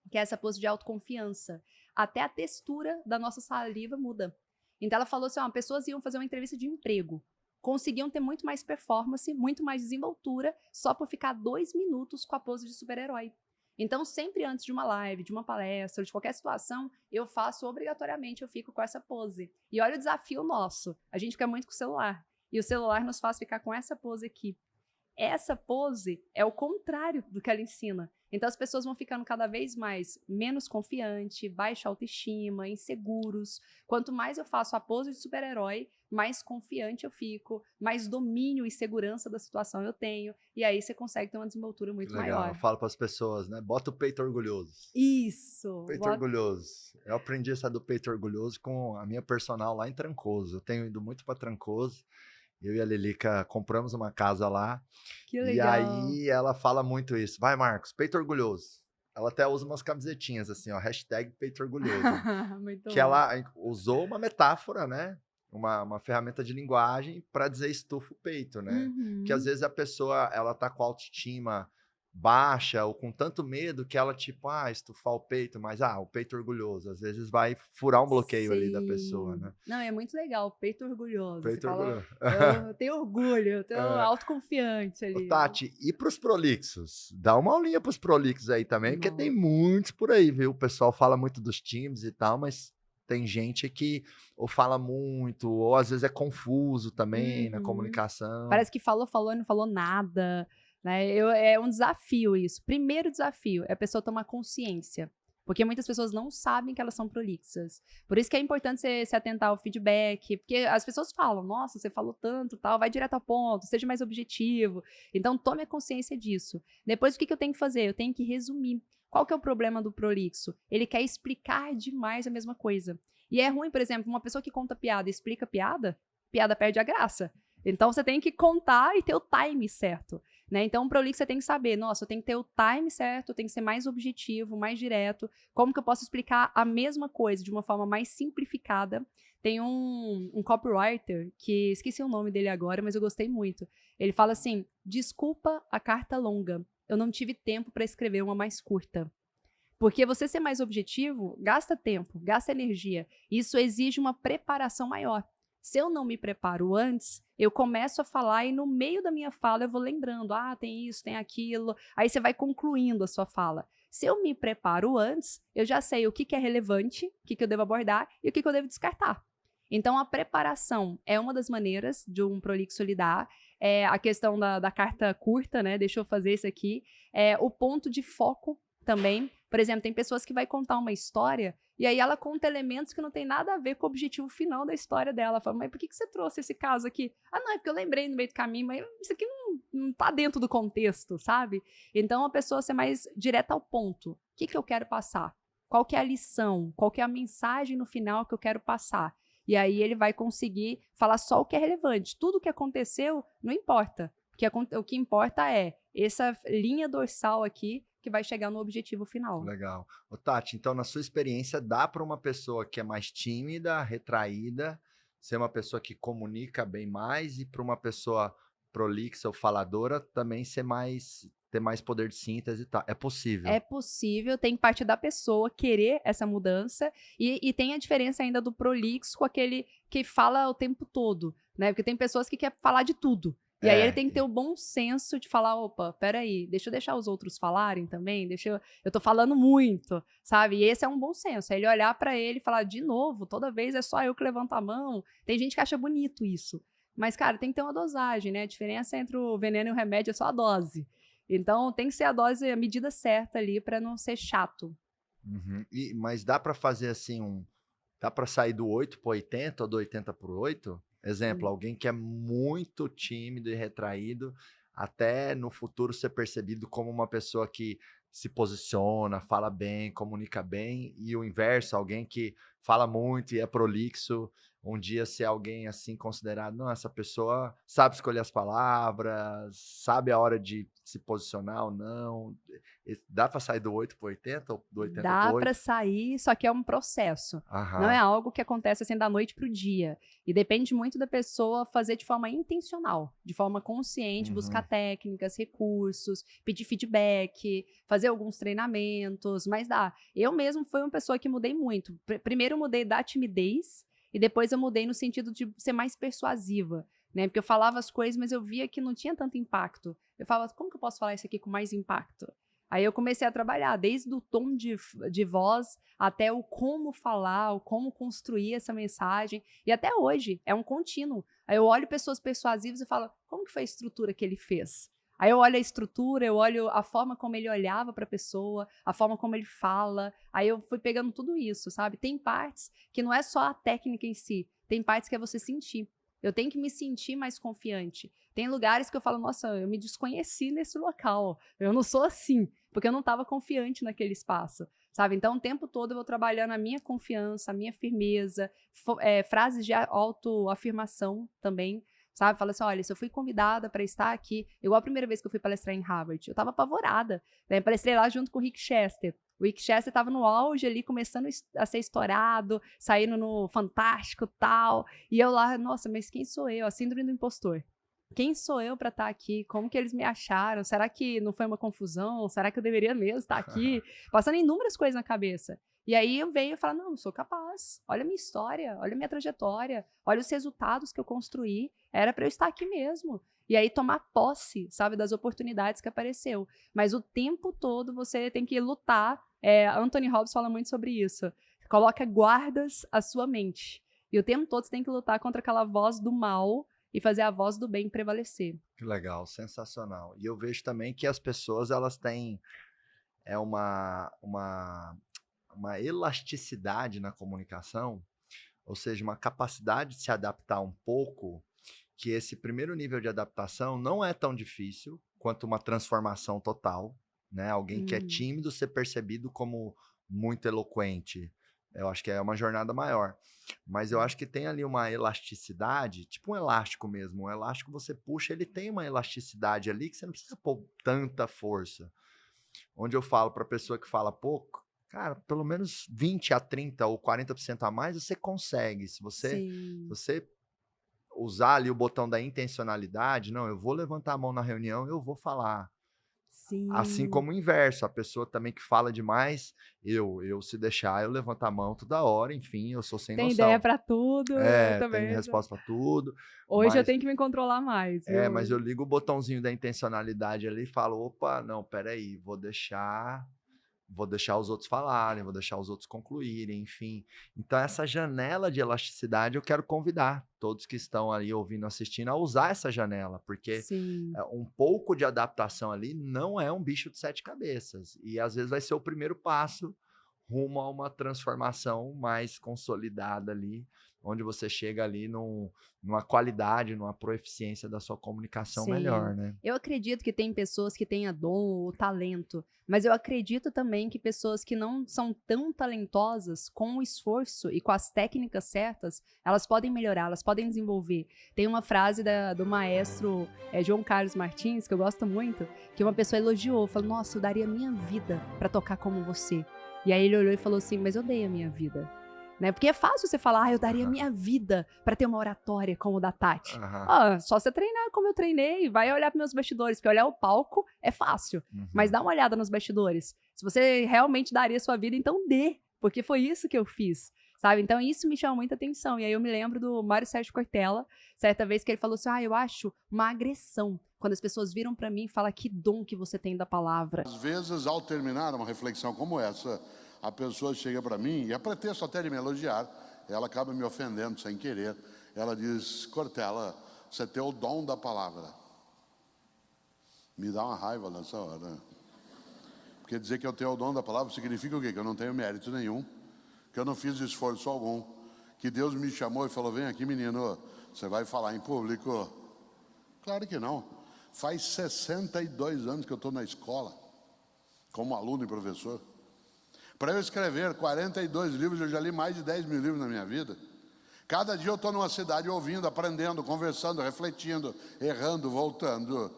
[SPEAKER 1] que é essa pose de autoconfiança, até a textura da nossa saliva muda. Então ela falou assim, pessoas iam fazer uma entrevista de emprego, conseguiam ter muito mais performance, muito mais desenvoltura, só por ficar 2 minutos com a pose de super-herói. Então sempre antes de uma live, de uma palestra, de qualquer situação, eu faço obrigatoriamente, eu fico com essa pose. E olha o desafio nosso, a gente fica muito com o celular, e o celular nos faz ficar com essa pose aqui. Essa pose é o contrário do que ela ensina. Então as pessoas vão ficando cada vez menos confiante, baixa autoestima, inseguros. Quanto mais eu faço a pose de super-herói, mais confiante eu fico, mais domínio e segurança da situação eu tenho. E aí você consegue ter uma desenvoltura muito maior.
[SPEAKER 2] Eu falo para as pessoas, né? Bota o peito orgulhoso.
[SPEAKER 1] Isso!
[SPEAKER 2] Peito orgulhoso. Eu aprendi essa do peito orgulhoso com a minha personal lá em Trancoso. Eu tenho ido muito para Trancoso. Eu e a Lilica compramos uma casa lá.
[SPEAKER 1] Que legal.
[SPEAKER 2] E aí ela fala muito isso. Vai, Marcos, peito orgulhoso. Ela até usa umas camisetinhas assim, ó, hashtag peito orgulhoso.
[SPEAKER 1] Muito
[SPEAKER 2] que
[SPEAKER 1] bom.
[SPEAKER 2] Ela usou uma metáfora, né? uma ferramenta de linguagem para dizer estufa o peito, né? Que às vezes a pessoa, ela tá com a autoestima baixa ou com tanto medo que ela, tipo, estufar o peito, mas, o peito orgulhoso, às vezes vai furar um bloqueio ali da pessoa,
[SPEAKER 1] Sim.
[SPEAKER 2] né?
[SPEAKER 1] Não, é muito legal, peito orgulhoso. Você
[SPEAKER 2] Peito
[SPEAKER 1] fala,
[SPEAKER 2] orgulhoso.
[SPEAKER 1] eu tenho orgulho, eu tenho autoconfiante
[SPEAKER 2] Ô,
[SPEAKER 1] ali.
[SPEAKER 2] Tati, e pros prolixos? Dá uma aulinha pros prolixos aí também, porque tem
[SPEAKER 1] Nossa.
[SPEAKER 2] muitos por aí, viu? O pessoal fala muito dos times e tal, mas tem gente que ou fala muito, ou às vezes é confuso também na
[SPEAKER 1] Uhum.
[SPEAKER 2] comunicação.
[SPEAKER 1] Parece que falou e não falou nada, né? É um desafio isso. Primeiro desafio é a pessoa tomar consciência. Porque muitas pessoas não sabem que elas são prolixas. Por isso que é importante você se atentar ao feedback, porque as pessoas falam, nossa, você falou tanto, tal, vai direto ao ponto, seja mais objetivo. Então, tome a consciência disso. Depois, o que eu tenho que fazer? Eu tenho que resumir. Qual que é o problema do prolixo? Ele quer explicar demais a mesma coisa. E é ruim, por exemplo, uma pessoa que conta piada e explica piada, piada perde a graça. Então, você tem que contar e ter o time certo. Né? Então, o prolixo você tem que saber, nossa, eu tenho que ter o time certo, eu tenho que ser mais objetivo, mais direto. Como que eu posso explicar a mesma coisa de uma forma mais simplificada? Tem um copywriter, que esqueci o nome dele agora, mas eu gostei muito. Ele fala assim, desculpa a carta longa, eu não tive tempo para escrever uma mais curta. Porque você ser mais objetivo, gasta tempo, gasta energia. Isso exige uma preparação maior. Se eu não me preparo antes, eu começo a falar e no meio da minha fala eu vou lembrando, tem isso, tem aquilo. Aí você vai concluindo a sua fala. Se eu me preparo antes, eu já sei o que é relevante, o que eu devo abordar e o que eu devo descartar. Então, a preparação é uma das maneiras de um prolixo lidar. A questão da carta curta, né? Deixa eu fazer isso aqui. O ponto de foco também. Por exemplo, tem pessoas que vai contar uma história e aí ela conta elementos que não tem nada a ver com o objetivo final da história dela. Fala, mas por que você trouxe esse caso aqui? Não, é porque eu lembrei no meio do caminho, mas isso aqui não tá dentro do contexto, sabe? Então, a pessoa ser mais direta ao ponto. O que eu quero passar? Qual que é a lição? Qual que é a mensagem no final que eu quero passar? E aí ele vai conseguir falar só o que é relevante. Tudo o que aconteceu não importa. O que importa é essa linha dorsal aqui que vai chegar no objetivo final.
[SPEAKER 2] Legal. Ô, Tati, então na sua experiência, dá para uma pessoa que é mais tímida, retraída, ser uma pessoa que comunica bem mais, e para uma pessoa prolixa ou faladora também ter mais poder de síntese e tal. É possível.
[SPEAKER 1] É possível, tem parte da pessoa querer essa mudança e tem a diferença ainda do prolixo com aquele que fala o tempo todo, né? Porque tem pessoas que querem falar de tudo. E aí ele tem que ter o bom senso de falar, opa, peraí, deixa eu deixar os outros falarem também, eu tô falando muito, sabe? E esse é um bom senso, é ele olhar pra ele e falar, de novo, toda vez é só eu que levanto a mão. Tem gente que acha bonito isso. Mas, cara, tem que ter uma dosagem, né? A diferença entre o veneno e o remédio é só a dose. Então, tem que ser a dose, a medida certa ali pra não ser chato.
[SPEAKER 2] Uhum. Mas dá para fazer assim, dá para sair do 8 para 80 ou do 80 para 8? Exemplo, alguém que é muito tímido e retraído, até no futuro ser percebido como uma pessoa que se posiciona, fala bem, comunica bem, e o inverso, alguém que fala muito e é prolixo, um dia ser alguém assim considerado, não, essa pessoa sabe escolher as palavras, sabe a hora de se posicionar ou não. Dá para sair do 8 para 80 ou do 80 para
[SPEAKER 1] Dá
[SPEAKER 2] 8?
[SPEAKER 1] pra sair, só que é um processo. Não é
[SPEAKER 2] Aham.
[SPEAKER 1] algo que acontece assim da noite pro dia. E depende muito da pessoa fazer de forma intencional, de forma consciente, buscar técnicas, recursos, pedir feedback, fazer alguns treinamentos, mas dá. Eu mesmo fui uma pessoa que mudei muito. Primeiro eu mudei da timidez e depois eu mudei no sentido de ser mais persuasiva, né? Porque eu falava as coisas, mas eu via que não tinha tanto impacto. Eu falava, como que eu posso falar isso aqui com mais impacto? Aí eu comecei a trabalhar, desde o tom de voz até o como falar, o como construir essa mensagem. E até hoje, é um contínuo. Aí eu olho pessoas persuasivas e falo, como que foi a estrutura que ele fez? Aí eu olho a estrutura, eu olho a forma como ele olhava para a pessoa, a forma como ele fala. Aí eu fui pegando tudo isso, sabe? Tem partes que não é só a técnica em si, tem partes que é você sentir. Eu tenho que me sentir mais confiante. Tem lugares que eu falo, nossa, eu me desconheci nesse local. Eu não sou assim, porque eu não estava confiante naquele espaço, sabe? Então, o tempo todo eu vou trabalhando a minha confiança, a minha firmeza, frases de autoafirmação também. sabe? Fala assim, olha, se eu fui convidada para estar aqui, igual a primeira vez que eu fui palestrar em Harvard, eu tava apavorada, né? Palestrei lá junto com o Rick Chester. O Rick Chester tava no auge ali, começando a ser estourado, saindo no Fantástico e tal, e eu lá, nossa, mas quem sou eu? A síndrome do impostor. Quem sou eu para estar aqui? Como que eles me acharam? Será que não foi uma confusão? Será que eu deveria mesmo estar aqui? Passando inúmeras coisas na cabeça. E aí eu venho e falo, não, eu sou capaz. Olha a minha história, olha a minha trajetória, olha os resultados que eu construí. Era para eu estar aqui mesmo. E aí tomar posse, sabe, das oportunidades que apareceu. Mas o tempo todo você tem que lutar. Anthony Robbins fala muito sobre isso. Coloca guardas à sua mente. E o tempo todo você tem que lutar contra aquela voz do mal e fazer a voz do bem prevalecer.
[SPEAKER 2] Que legal, sensacional. E eu vejo também que as pessoas, elas têm uma elasticidade na comunicação, ou seja, uma capacidade de se adaptar um pouco, que esse primeiro nível de adaptação não é tão difícil quanto uma transformação total, né? Alguém que é tímido ser percebido como muito eloquente. Eu acho que é uma jornada maior. Mas eu acho que tem ali uma elasticidade, tipo um elástico mesmo. Um elástico você puxa, ele tem uma elasticidade ali que você não precisa pôr tanta força. Onde eu falo para a pessoa que fala pouco, cara, pelo menos 20 a 30 ou 40% a mais você consegue. Se você usar ali o botão da intencionalidade, não, eu vou levantar a mão na reunião, eu vou falar.
[SPEAKER 1] Sim.
[SPEAKER 2] Assim como o inverso, a pessoa também que fala demais, eu se deixar, eu levanto a mão toda hora, enfim, eu sou sem noção.
[SPEAKER 1] Tem ideia pra tudo, eu também.
[SPEAKER 2] Tem resposta pra tudo.
[SPEAKER 1] Hoje eu tenho que me controlar mais. Viu?
[SPEAKER 2] Mas eu ligo o botãozinho da intencionalidade ali e falo, opa, não, peraí, vou deixar os outros falarem, vou deixar os outros concluírem, enfim. Então, essa janela de elasticidade, eu quero convidar todos que estão ali ouvindo, assistindo, a usar essa janela, porque um pouco de adaptação ali não é um bicho de 7 cabeças. E, às vezes, vai ser o primeiro passo rumo a uma transformação mais consolidada ali, onde você chega ali numa qualidade, numa proeficiência da sua comunicação melhor, né?
[SPEAKER 1] Eu acredito que tem pessoas que têm a dom ou talento, mas eu acredito também que pessoas que não são tão talentosas, com o esforço e com as técnicas certas, elas podem melhorar, elas podem desenvolver. Tem uma frase do maestro João Carlos Martins, que eu gosto muito, que uma pessoa elogiou, falou, nossa, eu daria minha vida para tocar como você. E aí ele olhou e falou assim, mas eu dei a minha vida. Né? Porque é fácil você falar, eu daria minha vida para ter uma oratória como o da Tati. Só você treinar como eu treinei, vai olhar para meus bastidores, porque olhar o palco é fácil, mas dá uma olhada nos bastidores. Se você realmente daria a sua vida, então dê, porque foi isso que eu fiz, sabe? Então isso me chama muita atenção. E aí eu me lembro do Mário Sérgio Cortella, certa vez que ele falou assim, eu acho uma agressão quando as pessoas viram para mim e falam que dom que você tem da palavra.
[SPEAKER 6] Às vezes, ao terminar uma reflexão como essa, a pessoa chega para mim, e a pretexto até de me elogiar, ela acaba me ofendendo sem querer. Ela diz, Cortella, você tem o dom da palavra. Me dá uma raiva nessa hora. Porque dizer que eu tenho o dom da palavra significa o quê? Que eu não tenho mérito nenhum, que eu não fiz esforço algum, que Deus me chamou e falou, vem aqui menino, você vai falar em público. Claro que não. Faz 62 anos que eu estou na escola, como aluno e professor. Para eu escrever 42 livros, eu já li mais de 10 mil livros na minha vida. Cada dia eu estou numa cidade ouvindo, aprendendo, conversando, refletindo, errando, voltando.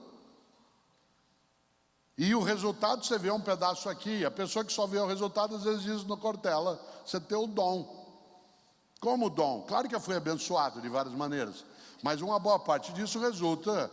[SPEAKER 6] E o resultado, você vê um pedaço aqui. A pessoa que só vê o resultado, às vezes diz no Cortella, você tem o dom. Como dom? Claro que eu fui abençoado de várias maneiras. Mas uma boa parte disso resulta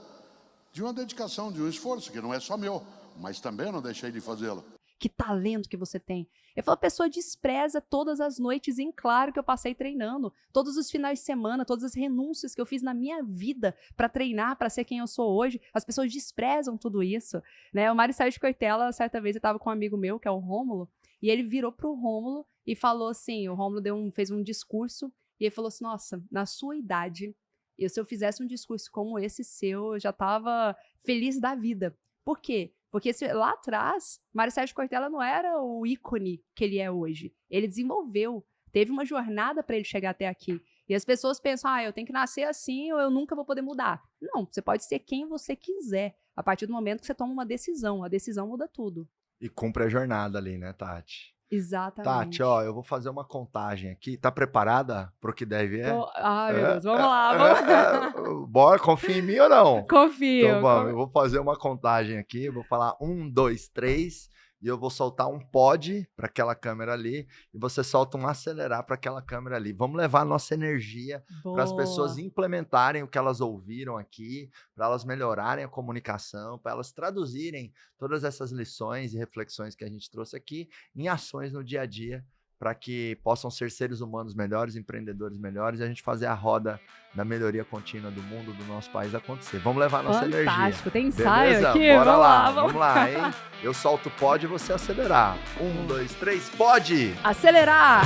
[SPEAKER 6] de uma dedicação, de um esforço, que não é só meu, mas também não deixei de fazê-lo.
[SPEAKER 1] Que talento que você tem. Eu falo, a pessoa despreza todas as noites em claro que eu passei treinando, todos os finais de semana, todas as renúncias que eu fiz na minha vida para treinar, para ser quem eu sou hoje. As pessoas desprezam tudo isso, né? O Mário Sérgio Cortella, certa vez, eu estava com um amigo meu, que é o Rômulo, e ele virou pro Rômulo e falou assim, o Rômulo fez um discurso, e ele falou assim, nossa, na sua idade, se eu fizesse um discurso como esse seu, eu já estava feliz da vida. Por quê? Porque lá atrás, Mário Sérgio Cortella não era o ícone que ele é hoje. Ele desenvolveu, teve uma jornada para ele chegar até aqui. E as pessoas pensam, eu tenho que nascer assim ou eu nunca vou poder mudar. Não, você pode ser quem você quiser, a partir do momento que você toma uma decisão. A decisão muda tudo.
[SPEAKER 2] E cumpre a jornada ali, né, Tati?
[SPEAKER 1] Exatamente.
[SPEAKER 2] Tati, ó, eu vou fazer uma contagem aqui. Tá preparada pro que deve é?
[SPEAKER 1] Ai, meu Deus, vamos lá.
[SPEAKER 2] Bora, confia em mim ou não?
[SPEAKER 1] Confio.
[SPEAKER 2] Então vamos, eu vou fazer uma contagem aqui. Eu vou falar 1, 2, 3. E eu vou soltar um pod para aquela câmera ali. E você solta um acelerar para aquela câmera ali. Vamos levar a nossa energia para as pessoas implementarem o que elas ouviram aqui, para elas melhorarem a comunicação, para elas traduzirem todas essas lições e reflexões que a gente trouxe aqui em ações no dia a dia, para que possam ser seres humanos melhores, empreendedores melhores, e a gente fazer a roda da melhoria contínua do mundo, do nosso país acontecer. Vamos levar a nossa energia.
[SPEAKER 1] Fantástico, tem ensaio
[SPEAKER 2] Beleza?
[SPEAKER 1] aqui?
[SPEAKER 2] Bora lá,
[SPEAKER 1] vamos
[SPEAKER 2] vamos lá, hein? Eu solto o pod e você acelerar. 1, 2, 3, pod!
[SPEAKER 1] Acelerar!